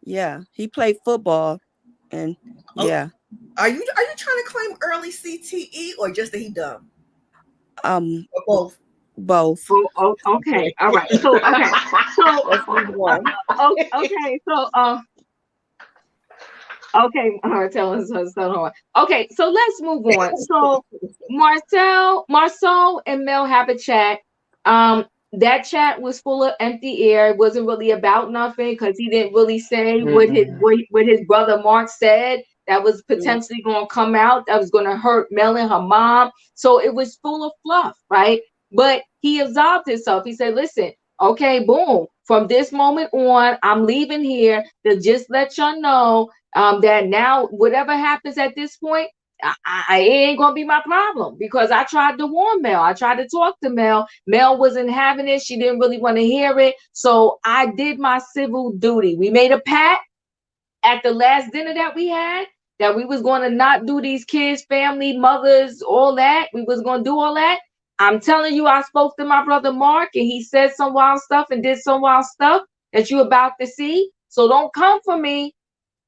Yeah, he played football, and yeah. Are you trying to claim early CTE or just that he dumb? Or both. Both. Oh, okay. All right. So okay. So let's move on. Okay. So Okay, Martell and Tisha. Okay, so let's move on. So Marcel and Mel have a chat. That chat was full of empty air. It wasn't really about nothing because he didn't really say what his brother Marc said that was potentially going to come out, that was going to hurt Mel and her mom. So it was full of fluff, right? But he absolved himself. He said, listen, okay, boom. From this moment on, I'm leaving here to just let y'all know that now whatever happens at this point, it ain't gonna be my problem because I tried to warn Mel. I tried to talk to Mel. Mel wasn't having it. She didn't really want to hear it. So I did my civil duty. We made a pact at the last dinner that we had that we was going to not do these kids, family, mothers, all that. We was going to do all that. I'm telling you, I spoke to my brother Marc and he said some wild stuff and did some wild stuff that you about to see. So don't come for me.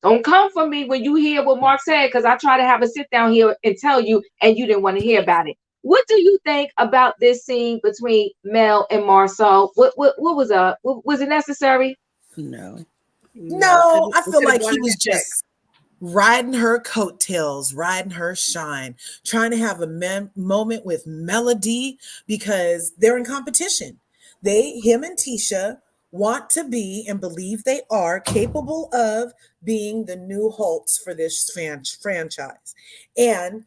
Don't come for me when you hear what Marc said, because I try to have a sit down here and tell you, and you didn't want to hear about it. What do you think about this scene between Mel and Marsau? What was it necessary? No, I feel like he was just riding her coattails, riding her shine, trying to have a moment with Melody because they're in competition. Him and Tisha want to be and believe they are capable of being the new Holtz for this franchise. And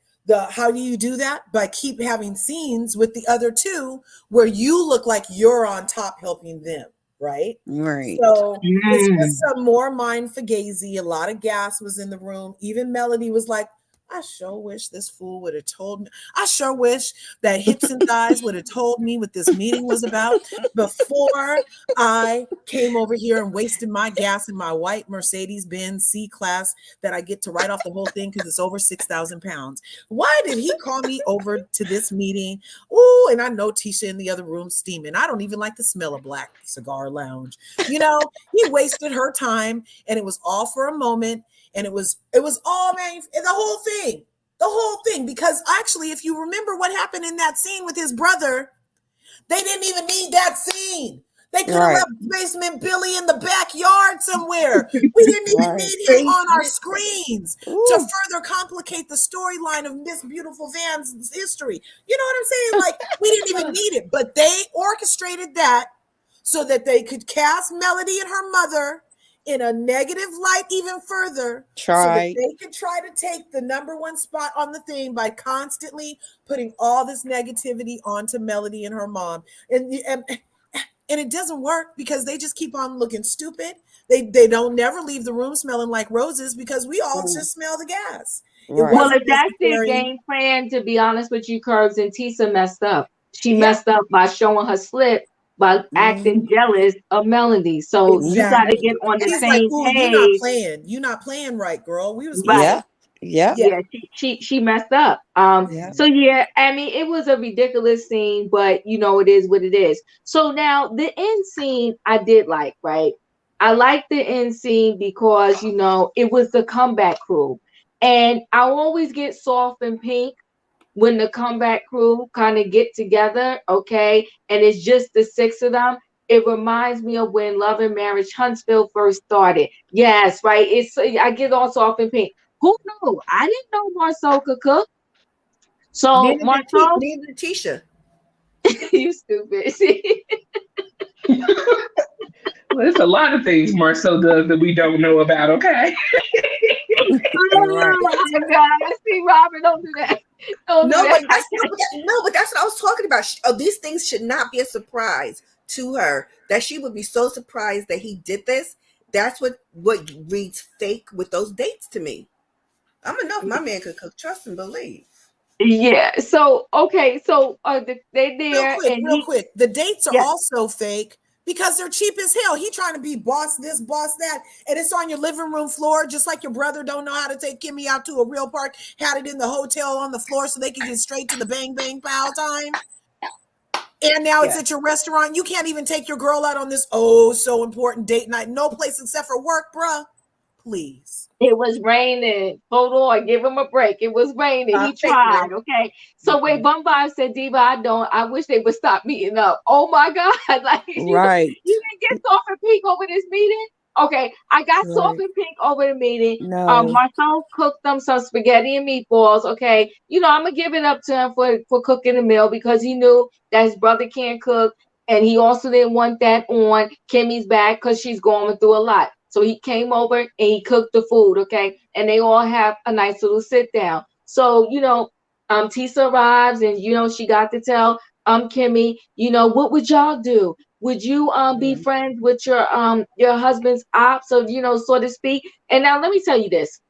how do you do that? By keep having scenes with the other two where you look like you're on top helping them. Right. So it's just some more mind fugazi. A lot of gas was in the room. Even Melody was like, I sure wish this fool would have told me. I sure wish that Hips and Thighs would have told me what this meeting was about before I came over here and wasted my gas in my white Mercedes-Benz C-Class that I get to write off the whole thing because it's over 6,000 pounds. Why did he call me over to this meeting? Oh, and I know Tisha in the other room steaming. I don't even like the smell of Blaque Lounge. You know, he wasted her time and it was all for a moment. And it was all, man, the whole thing, because actually, if you remember what happened in that scene with his brother, they didn't even need that scene. They could have left Basement Billy in the backyard somewhere. We didn't even need him on our screens to further complicate the storyline of Miss Beautiful Van's history. You know what I'm saying? Like, we didn't even need it, but they orchestrated that so that they could cast Melody and her mother in a negative light even further, so that they could try to take the number one spot on the thing by constantly putting all this negativity onto Melody and her mom. And it doesn't work because they just keep on looking stupid. They don't never leave the room smelling like roses because we all just smell the gas. Well, if that's their game plan, to be honest with you, Curbs, and Tisha messed up. She messed up by showing her slip, by acting jealous of Melody. So you got to get on the same page. You're not playing right, girl. We was she messed up. So yeah, I mean, it was a ridiculous scene, but you know, it is what it is. So now the end scene I did like, right? I liked the end scene because, you know, it was the comeback crew. And I always get soft and pink when the comeback crew kind of get together, okay, and it's just the six of them. It reminds me of when Love and Marriage Huntsville first started. Yes, right. I get all soft and pink. Who knew? I didn't know Marsau could cook. So Marsau, neither Tisha. You stupid. Well, there's a lot of things Marsau does that we don't know about. Okay. Oh my God! See, Robin, don't do that. But that's what I was talking about. These things should not be a surprise to her. That she would be so surprised that he did this. That's what reads fake with those dates to me. I'm enough. My man could cook. Trust and believe. Yeah. So okay. So they there real quick. The dates are also fake. Because they're cheap as hell. He trying to be boss this, boss that. And it's on your living room floor, just like your brother don't know how to take Kimmy out to a real park, had it in the hotel on the floor so they could get straight to the bang, bang, pow time. And now it's at your restaurant. You can't even take your girl out on this so important date night. No place except for work, bruh. Please. It was raining. Hold on, give him a break. It was raining. He tried. Okay. So when Bombay said, Diva, I wish they would stop meeting up. Oh my God. Like you didn't get off and peek over this meeting. Okay, I got Right. soft and pink over the meeting. No. Marcel cooked them some spaghetti and meatballs. Okay, I'm gonna give it up to him for cooking the meal because he knew that his brother can't cook, and he also didn't want that on Kimmy's back because she's going through a lot. So he came over and he cooked the food. Okay, and they all have a nice little sit down. So Tisa arrives, and she got to tell Kimmy, what would y'all do? Would you be friends with your husband's ops, so so to speak? And now let me tell you this.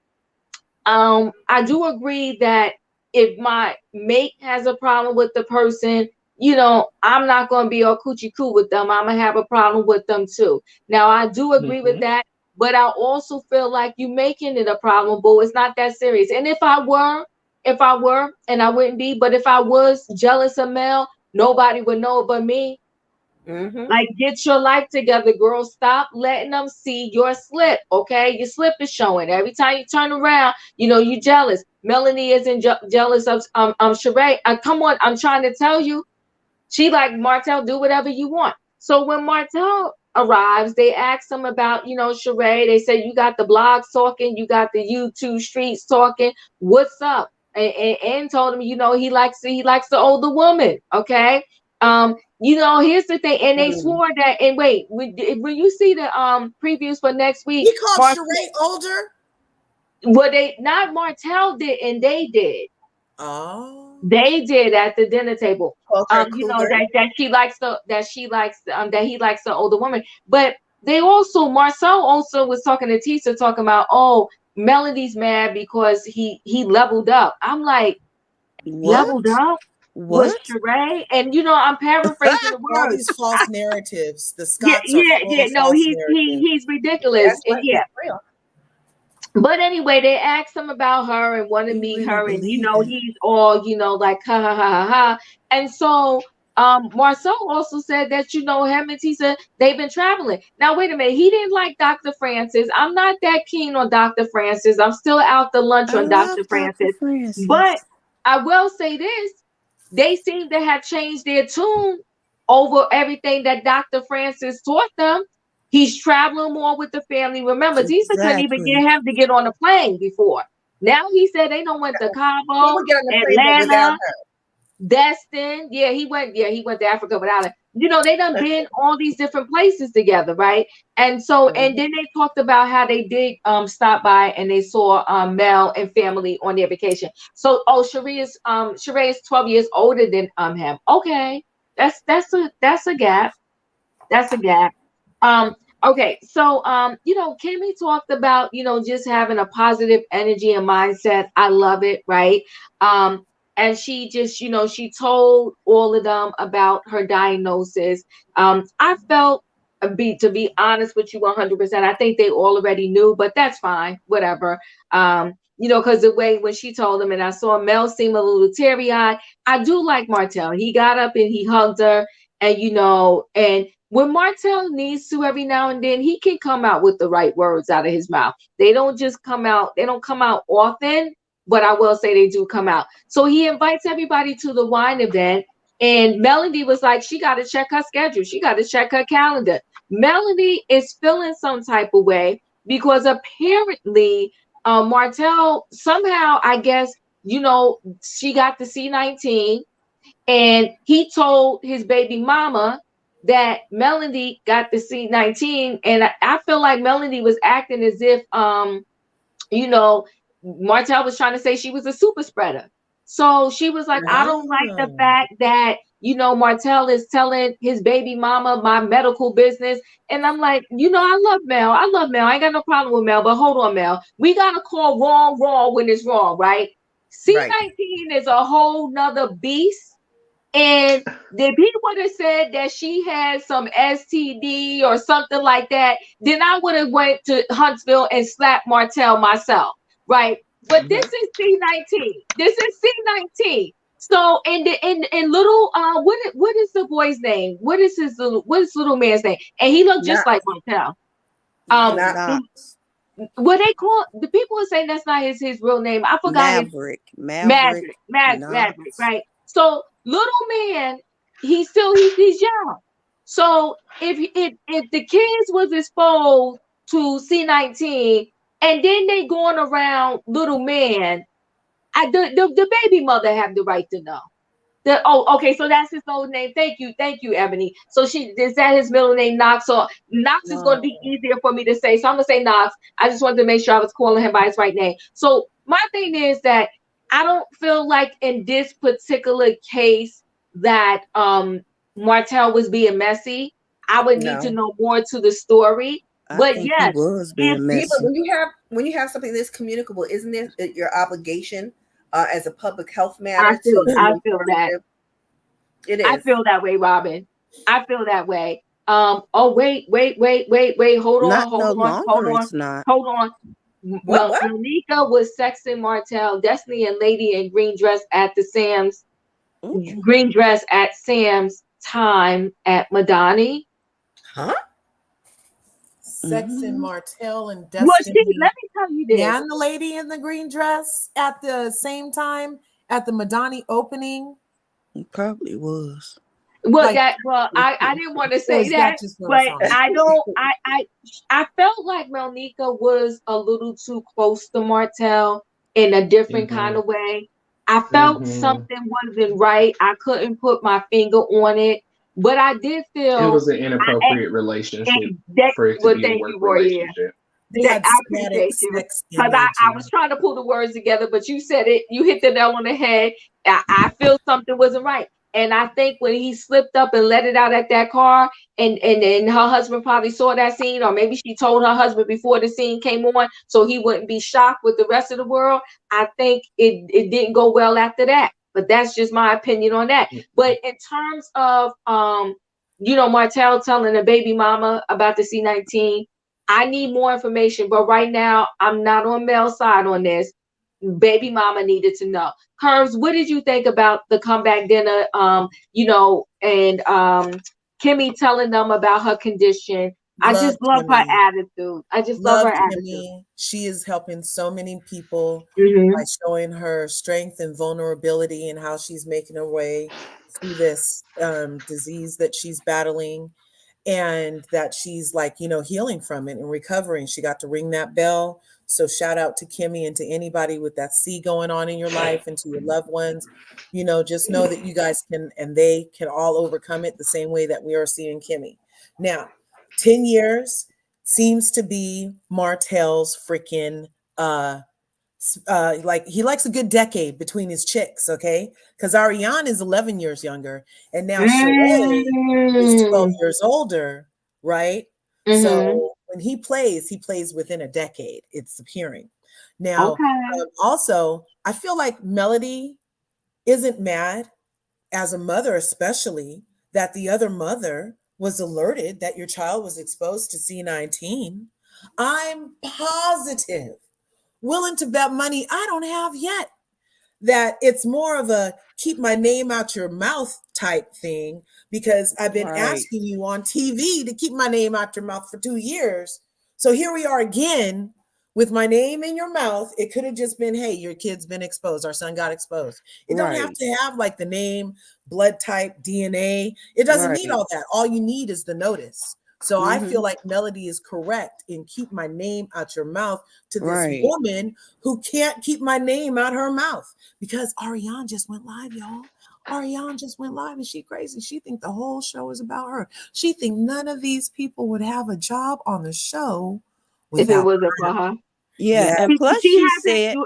I do agree that if my mate has a problem with the person, I'm not gonna be all coochie coo with them. I'm gonna have a problem with them too. Now I do agree with that, but I also feel like you making it a problem, but it's not that serious. And if I were, and I wouldn't be, but if I was jealous of Mel, nobody would know but me. Like, get your life together, girl. Stop letting them see your slip, okay? Your slip is showing. Every time you turn around, you jealous. Melanie isn't jealous of Sheree. Come on, I'm trying to tell you. She like, Martell, do whatever you want. So when Martell arrives, they ask him about, Sheree. They say, you got the blogs talking, you got the YouTube streets talking. What's up? And told him, he likes the older woman. Okay. Here's the thing, and they swore that. And wait, when you see the previews for next week, He called Sheree older. Well, they not Martell did, and they did. Oh, they did at the dinner table. That He likes the older woman. But Marcel also was talking to Tisa, talking about, oh, Melody's mad because he leveled up. I'm like, leveled up with What? Sheree? And I'm paraphrasing the all words. these false narratives. The Yeah, Scots are full of no, false he's narratives. he's ridiculous. That's what Yeah. real. But anyway, they asked him about her and want to You meet really her, and believe that? he's all like ha ha ha ha ha. And so Marcel also said that him and Tisa, they've been traveling. Now wait a minute, he didn't like Dr. Francis. I'm not that keen on Dr. Francis. I'm still out to lunch I on love Dr. Dr. Francis. Francis. But I will say this: they seem to have changed their tune over everything that Dr. Francis taught them. He's traveling more with the family. Remember, Tisa couldn't even Exactly. get him to get on a plane before. Now he said they don't went to He Cabo, would get on the plane but without Atlanta, her. Destin. Yeah, he went to Africa without it. They done been all these different places together, right? And so, and then they talked about how they did stop by and they saw Mel and family on their vacation. So, Sheree is 12 years older than him. Okay, that's a gap. That's a gap. Okay, so Kimmy talked about, just having a positive energy and mindset. I love it, right? And she just, she told all of them about her diagnosis. I felt to be honest with you 100%, I think they already knew, but that's fine, whatever. Because the way when she told them, and I saw Mel seem a little teary-eyed. I do like Martell. He got up and he hugged her, and and when Martell needs to every now and then, he can come out with the right words out of his mouth. They don't come out often, but I will say they do come out. So he invites everybody to the wine event, and Melody was like, she got to check her schedule. She got to check her calendar. Melody is feeling some type of way because apparently Martell somehow, I guess, she got the C19, and he told his baby mama that Melody got the C19, and I feel like Melody was acting as if Martell was trying to say she was a super spreader. So she was like, I don't like the fact that Martell is telling his baby mama my medical business. And I'm like, I love Mel. I ain't got no problem with Mel, but hold on, Mel. We gotta call wrong when it's wrong, right? C19 is a whole nother beast. And if he would have said that she had some STD or something like that, then I would have went to Huntsville and slapped Martell myself, right? But this is C19. This is C19. So and little what is the boy's name? What is little man's name? And he looked just like Martell. What they call the people are saying that's not his real name. I forgot. Maverick, right? So little man, he's young. So if the kids was exposed to C19, and then they going around little man. The baby mother have the right to know. Okay, so that's his old name. Thank you, Ebony. So is that his middle name, Knox? So Knox is going to be easier for me to say. So I'm gonna say Knox. I just wanted to make sure I was calling him by his right name. So my thing is that I don't feel like in this particular case that Martell was being messy. I would need to know more to the story. But think yes, he was being messy. When you have something that's communicable, isn't it your obligation as a public health matter? I feel that. It is. I feel that way, Robin. I feel that way. Oh, wait. Hold on. What? Monica was sexing Martell, Destiny, and Lady in green dress at Sam's time at Madani. Huh? Sexing Martell and Destiny. Well, let me tell you this. And the lady in the green dress at the same time at the Madani opening. It probably was. Well, I didn't want to say that, but I felt like Monica was a little too close to Martell in a different kind of way. I felt something wasn't right. I couldn't put my finger on it, but I did feel it was an inappropriate relationship for it to be a work relationship. I appreciate you because I was trying to pull the words together, but you said it. You hit the nail on the head. I feel something wasn't right. And I think when he slipped up and let it out at that car, and her husband probably saw that scene, or maybe she told her husband before the scene came on, so he wouldn't be shocked with the rest of the world. I think it didn't go well after that. But that's just my opinion on that. But in terms of Martell telling the baby mama about the C19, I need more information. But right now, I'm not on Mel's side on this. Baby mama needed to know. Curves, what did you think about the comeback dinner? And Kimmy telling them about her condition. I just love her attitude. I just love her attitude. Kimmy. She is helping so many people by showing her strength and vulnerability and how she's making her way through this disease that she's battling, and that she's healing from it and recovering. She got to ring that bell. So shout out to Kimmy and to anybody with that C going on in your life and to your loved ones. Just know that you guys can, and they can all overcome it the same way that we are seeing Kimmy. Now, 10 years seems to be Martell's freaking, he likes a good decade between his chicks, okay? Because Ariane is 11 years younger, and now Sheree is 12 years older, right? So when he plays within a decade, it's appearing. Now, also, I feel like Melody isn't mad, as a mother especially, that the other mother was alerted that your child was exposed to C19. I'm positive, willing to bet money I don't have yet, that it's more of a keep my name out your mouth type thing, because I've been asking you on TV to keep my name out your mouth for 2 years. So here we are again with my name in your mouth. It could have just been, hey, your kid's been exposed. Our son got exposed. It don't have to have the name, blood type, DNA. It doesn't need all that. All you need is the notice. So I feel like Melody is correct in keep my name out your mouth to this woman who can't keep my name out her mouth, because Ariane just went live, y'all. Ariane just went live, and she crazy. She think the whole show is about her. She think none of these people would have a job on the show if it wasn't for her. Yeah. And plus she said,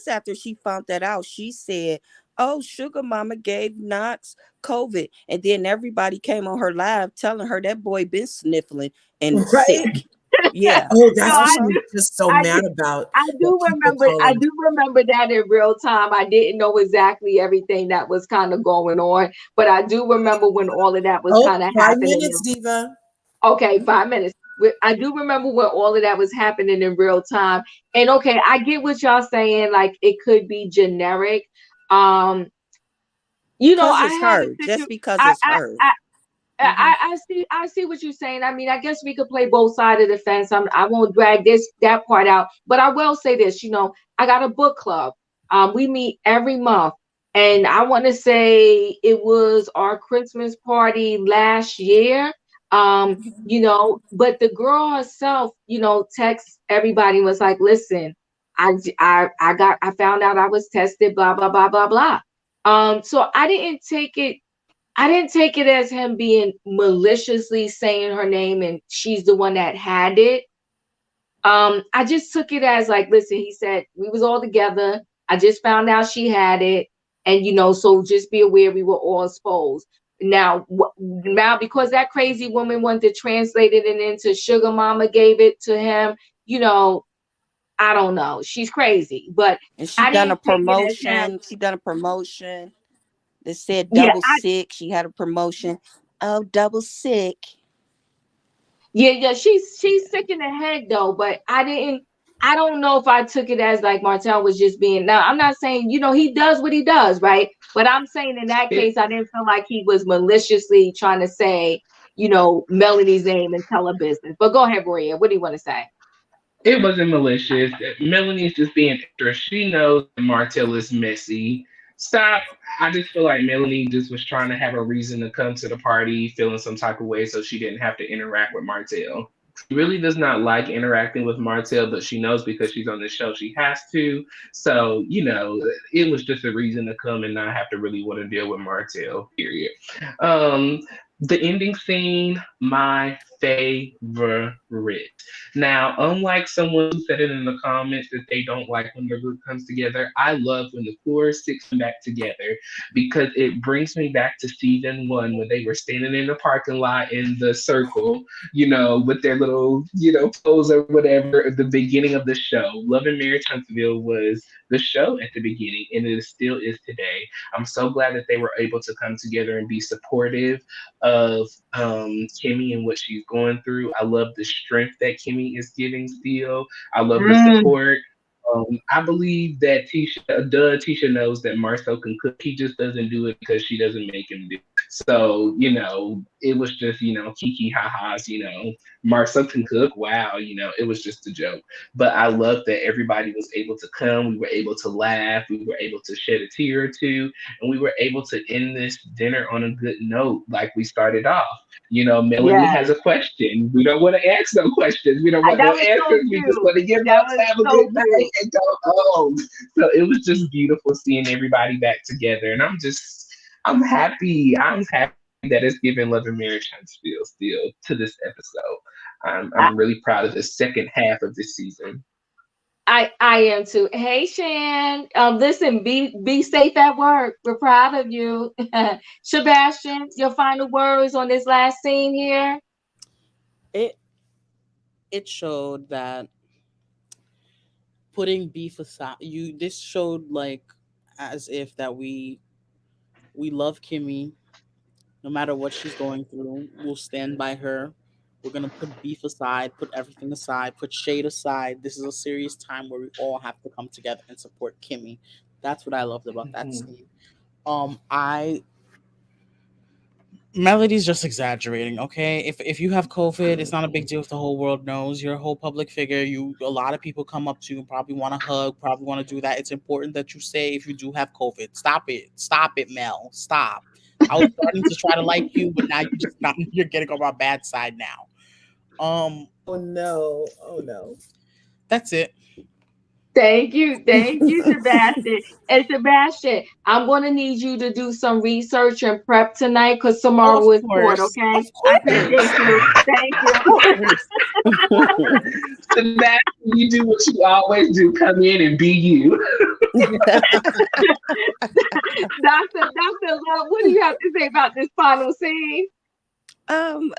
after she found that out, she said, oh, Sugar Mama gave Knox COVID. And then everybody came on her live telling her that boy been sniffling and sick. Yeah. Oh, that's what she was just so mad about. I do remember that in real time. I didn't know exactly everything that was kind of going on, but I do remember when all of that was kind of happening. 5 minutes, Diva. Okay, 5 minutes. I do remember when all of that was happening in real time. And okay, I get what y'all saying. Like it could be generic. I heard just because it's her. I see what you're saying. I mean, I guess we could play both sides of the fence. I won't drag that part out, but I will say this. I got a book club. We meet every month, and I want to say it was our Christmas party last year. You know, but the girl herself, you know, texts everybody, was like, listen, I found out I was tested, blah, blah, blah, blah, blah. So I didn't take it as him being maliciously saying her name and she's the one that had it. I just took it as like, listen, he said we was all together. I just found out she had it, and you know, so just be aware we were all exposed. Now because that crazy woman wanted to translate it and into Sugar Mama gave it to him, you know, I don't know. She's crazy, but And she I done a didn't take it as him. promotion. She done a promotion that said Yeah, double sick. She had a promotion. Oh, double sick. yeah, she's sick in the head though, but I don't know if I took it as like Martell was just being. Now I'm not saying, you know, he does what he does, right? But I'm saying in that It case, I didn't feel like he was maliciously trying to say, you know, Melanie's name and tell her business. But go ahead, Maria. What do you want to say? it wasn't malicious. Melanie's just being extra. She knows that Martell is messy. Stop. I just feel like Melanie just was trying to have a reason to come to the party, feeling some type of way, so she didn't have to interact with Martell. She really does not like interacting with Martell, but she knows because she's on the show she has to. So, you know, it was just a reason to come and not have to really want to deal with Martell, period. Um, the ending scene, my favorite. Now, unlike someone who said it in the comments that they don't like when the group comes together, I love when the four six come back together because it brings me back to season one when they were standing in the parking lot in the circle, you know, with their little, you know, pose or whatever at the beginning of the show. Love and Marriage Huntsville was the show at the beginning, and it still is today. I'm so glad that they were able to come together and be supportive of Kimmy and what she's going through. I love the strength that Kimmy is giving still. I love the Mm, support. I believe that Tisha knows that Marcel can cook. He just doesn't do it because she doesn't make him do. So, you know, it was just, you know, kiki ha-has, you know, Marcel can cook. Wow, you know, it was just a joke. But I love that everybody was able to come. We were able to laugh. We were able to shed a tear or two. And we were able to end this dinner on a good note like we started off. You know, Melanie yeah, has a question. We don't want to ask no questions. We don't want that no was so answers. We just cute. want to get That up, was have a so good night, cute. and go home. So it was just beautiful seeing everybody back together. And I'm happy. I'm happy that it's giving Love and Marriage Huntsville still to this episode. I'm really proud of the second half of this season. I am too. Hey Shan. Listen, be safe at work. We're proud of you. Sebastian, your final words on this last scene here. It it showed that putting beef aside, you this showed like as if that we love Kimmy no matter what she's going through. We'll stand by her. We're gonna put beef aside, put everything aside, put shade aside. This is a serious time where we all have to come together and support Kimmy. That's what I loved about that Mhm. scene. I Melody's just exaggerating, okay? If you have COVID, it's not a big deal if the whole world knows. You're a whole public figure. A lot of people come up to you, probably want to hug, probably want to do that. It's important that you say if you do have COVID. Stop it. Stop it, Mel. Stop. I was starting to try to like you, but now you just not you're getting on my bad side now. Oh no. Oh no. That's it. Thank you, Sebastian. And Sebastian, I'm gonna need you to do some research and prep tonight because Oh, tomorrow of is court, course. okay? Of I appreciate course. you. Thank Of you. course. Sebastian, you do what you always do. Come in and be you. Dr. Love, what do you have to say about this final scene? Um,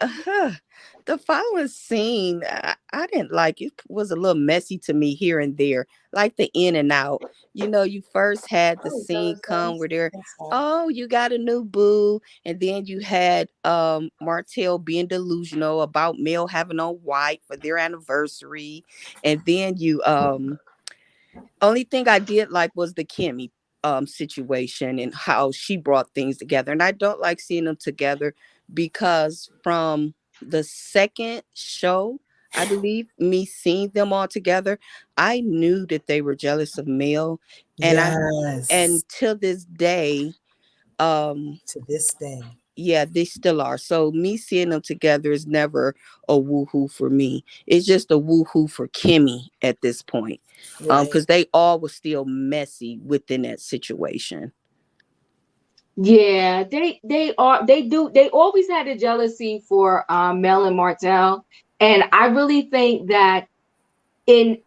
the following scene, I didn't like it. Was a little messy to me here and there, like the in and out. You know, you first had the Oh scene gosh, come where they're, I'm sorry. oh, you got a new boo, and then you had Martell being delusional about Mel having on white for their anniversary, and then you only thing I did like was the Kimmy situation and how she brought things together. And I don't like seeing them together because from the second show, I believe me seeing them all together, I knew that they were jealous of Mel. And Yes. and till this day, um To this day. Yeah, they still are. So me seeing them together is never a woohoo for me. It's just a woohoo for Kimmy at this point. Right. Because they all were still messy within that situation. Yeah, they are they always had a jealousy for Mel and Martell. And I really think that in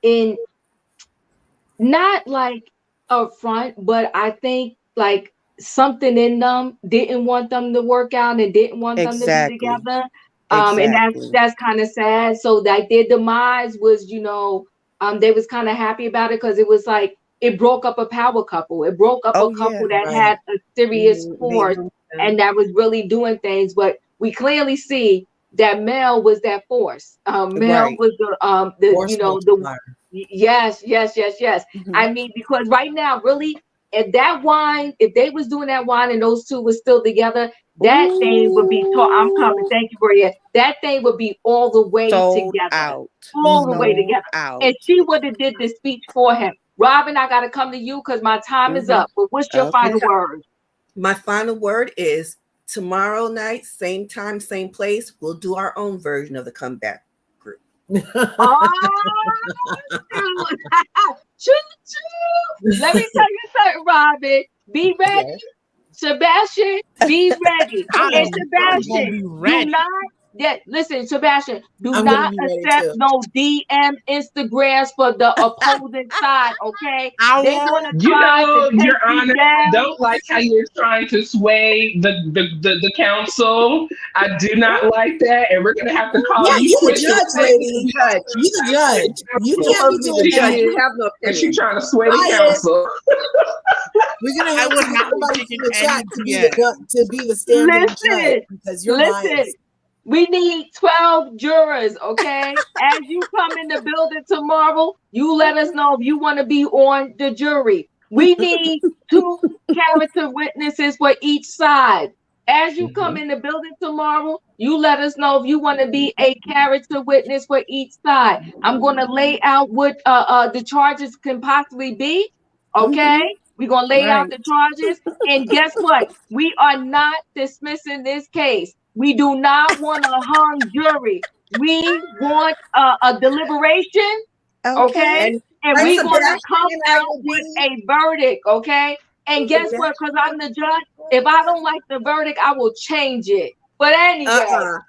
not like up front, but I think like something in them didn't want them to work out and didn't want them to be Exactly. together. And Exactly. that's kind of sad. So like their demise was, they was kind of happy about it because it was like it broke up a power couple. It broke up Oh a yeah. couple that Right. had a serious Made force them- and that was really doing things. But we clearly see that Mel was that force. Mel Right. was the Force multiplier. yes, yes, yes, yes. Mhm. I mean, because right now, really, if they was doing that wine and those two was still together, that thing would be I'm coming. Ooh, Thank you, Maria. That thing would be all the way sold together. out. All the way Mhm. Sold together. out. And she would have did the speech for him. Robin, I gotta come to you because my time is Mhm. up. But what's your Okay. final word? My final word is tomorrow night, same time, same place. We'll do our own version of the comeback group. Oh, choo, choo. Let me tell you something, Robin. Be ready. Yes. Sebastian, be ready. And I'm gonna Sebastian, be do ready. not listen, Sebastian, do I'm gonna not be ready accept too. no DM Instagrams for the opposing side, okay? I They're won't. gonna try to take Your you Honor, I down. don't like how you're trying to sway the council. I do not like that, and we're gonna have to call Yeah, you you the quits. judge, lady. You the judge. You You're can't be supposed to be doing the judge. that. You have no And she opinion. trying to sway the Bias. council. We're gonna I have to would get not be somebody taking from the any chat to be the stand-in judge Listen, because you're listen. biased. We need 12 jurors, okay? As you come in the building tomorrow, you let us know if you want to be on the jury. We need 2 character witnesses for each side. As you come in the building tomorrow, you let us know if you want to be a character witness for each side. I'm going to lay out what the charges can possibly be, okay? Mhm. We're going to lay out Right. the charges. And guess what? We are not dismissing this case. We do not want a hung jury. We want a deliberation, Okay. okay? And And and we're going to Sebastian come and I out will with be. a verdict, okay? And guess Sebastian what? Because I'm the judge, if I don't like the verdict, I will change it. But anyway,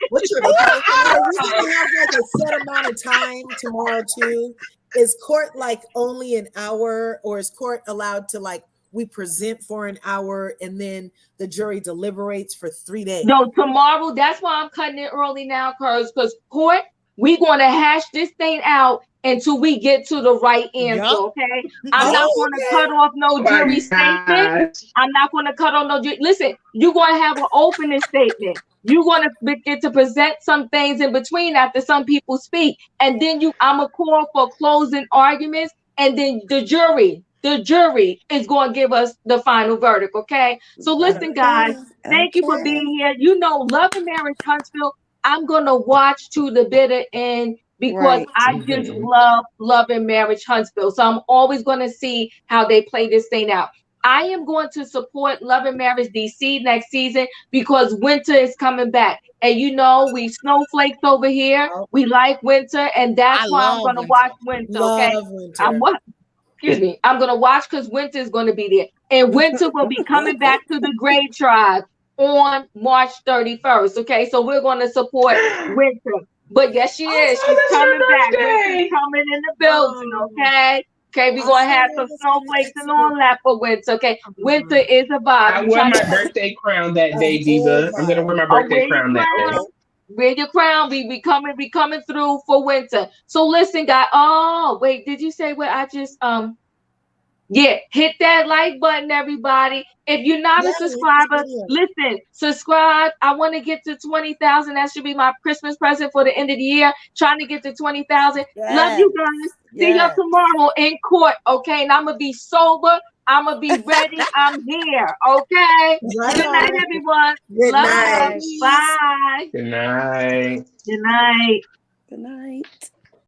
What you Okay, gonna are we gonna have like a set amount of time tomorrow too? Is court like only an hour, or is court allowed to like we present for an hour and then the jury deliberates for 3 days? no, tomorrow, that's why I'm cutting it early now, because court, we're going to hash this thing out until we get to the right answer, Yup. okay? I'm not Oh, going to okay. cut off no Oh my jury statement. gosh. I'm not going to cut on no jury. Listen, you're going to have an opening statement. You're going to get to present some things in between after some people speak. And then I'm going to call for closing arguments. And then the jury is going to give us the final verdict, okay? So listen, guys, Okay. thank you for Okay. being here. You know, Love and Marriage Huntsville, I'm going to watch to the bitter end because Right. I just love Love and Marriage Huntsville. So I'm always going to see how they play this thing out. I am going to support Love and Marriage DC next season because winter is coming back. And you know, we snowflakes over here. We like winter, and that's I why I'm love going to winter. watch winter, okay? Love I'm winter. what? Excuse me. I'm going to watch because winter is going to be there. And winter will be coming back to the Gray Tribe on March 31st, okay? So we're going to support winter. But yes, she is. Oh, She's that's coming your back. Winter's birthday. coming in the building, okay? Okay, we're I gonna saw have it some was snowflakes and excellent. all that for winter. Okay, winter is a vibe. I You wore trying my to birthday crown that A day, whole Diva. I'm gonna vibe. wear my oh, birthday wear your crown that day. crown? Wear your crown. We coming through for winter. So listen, guys. Oh, wait, did you say what I just yeah, hit that like button, everybody. If you're not Yeah, a hit the subscriber, video. listen, subscribe. I want to get to 20,000. That should be my Christmas present for the end of the year. Trying to get to 20,000. Love Yes. you guys. See you Yes. tomorrow in court, okay? And I'm going to be sober. I'm going to be ready. I'm here, okay? Right Good night, on. everyone. Good Love Bye, you. night. ladies. Bye. Good night. Good night. Good night.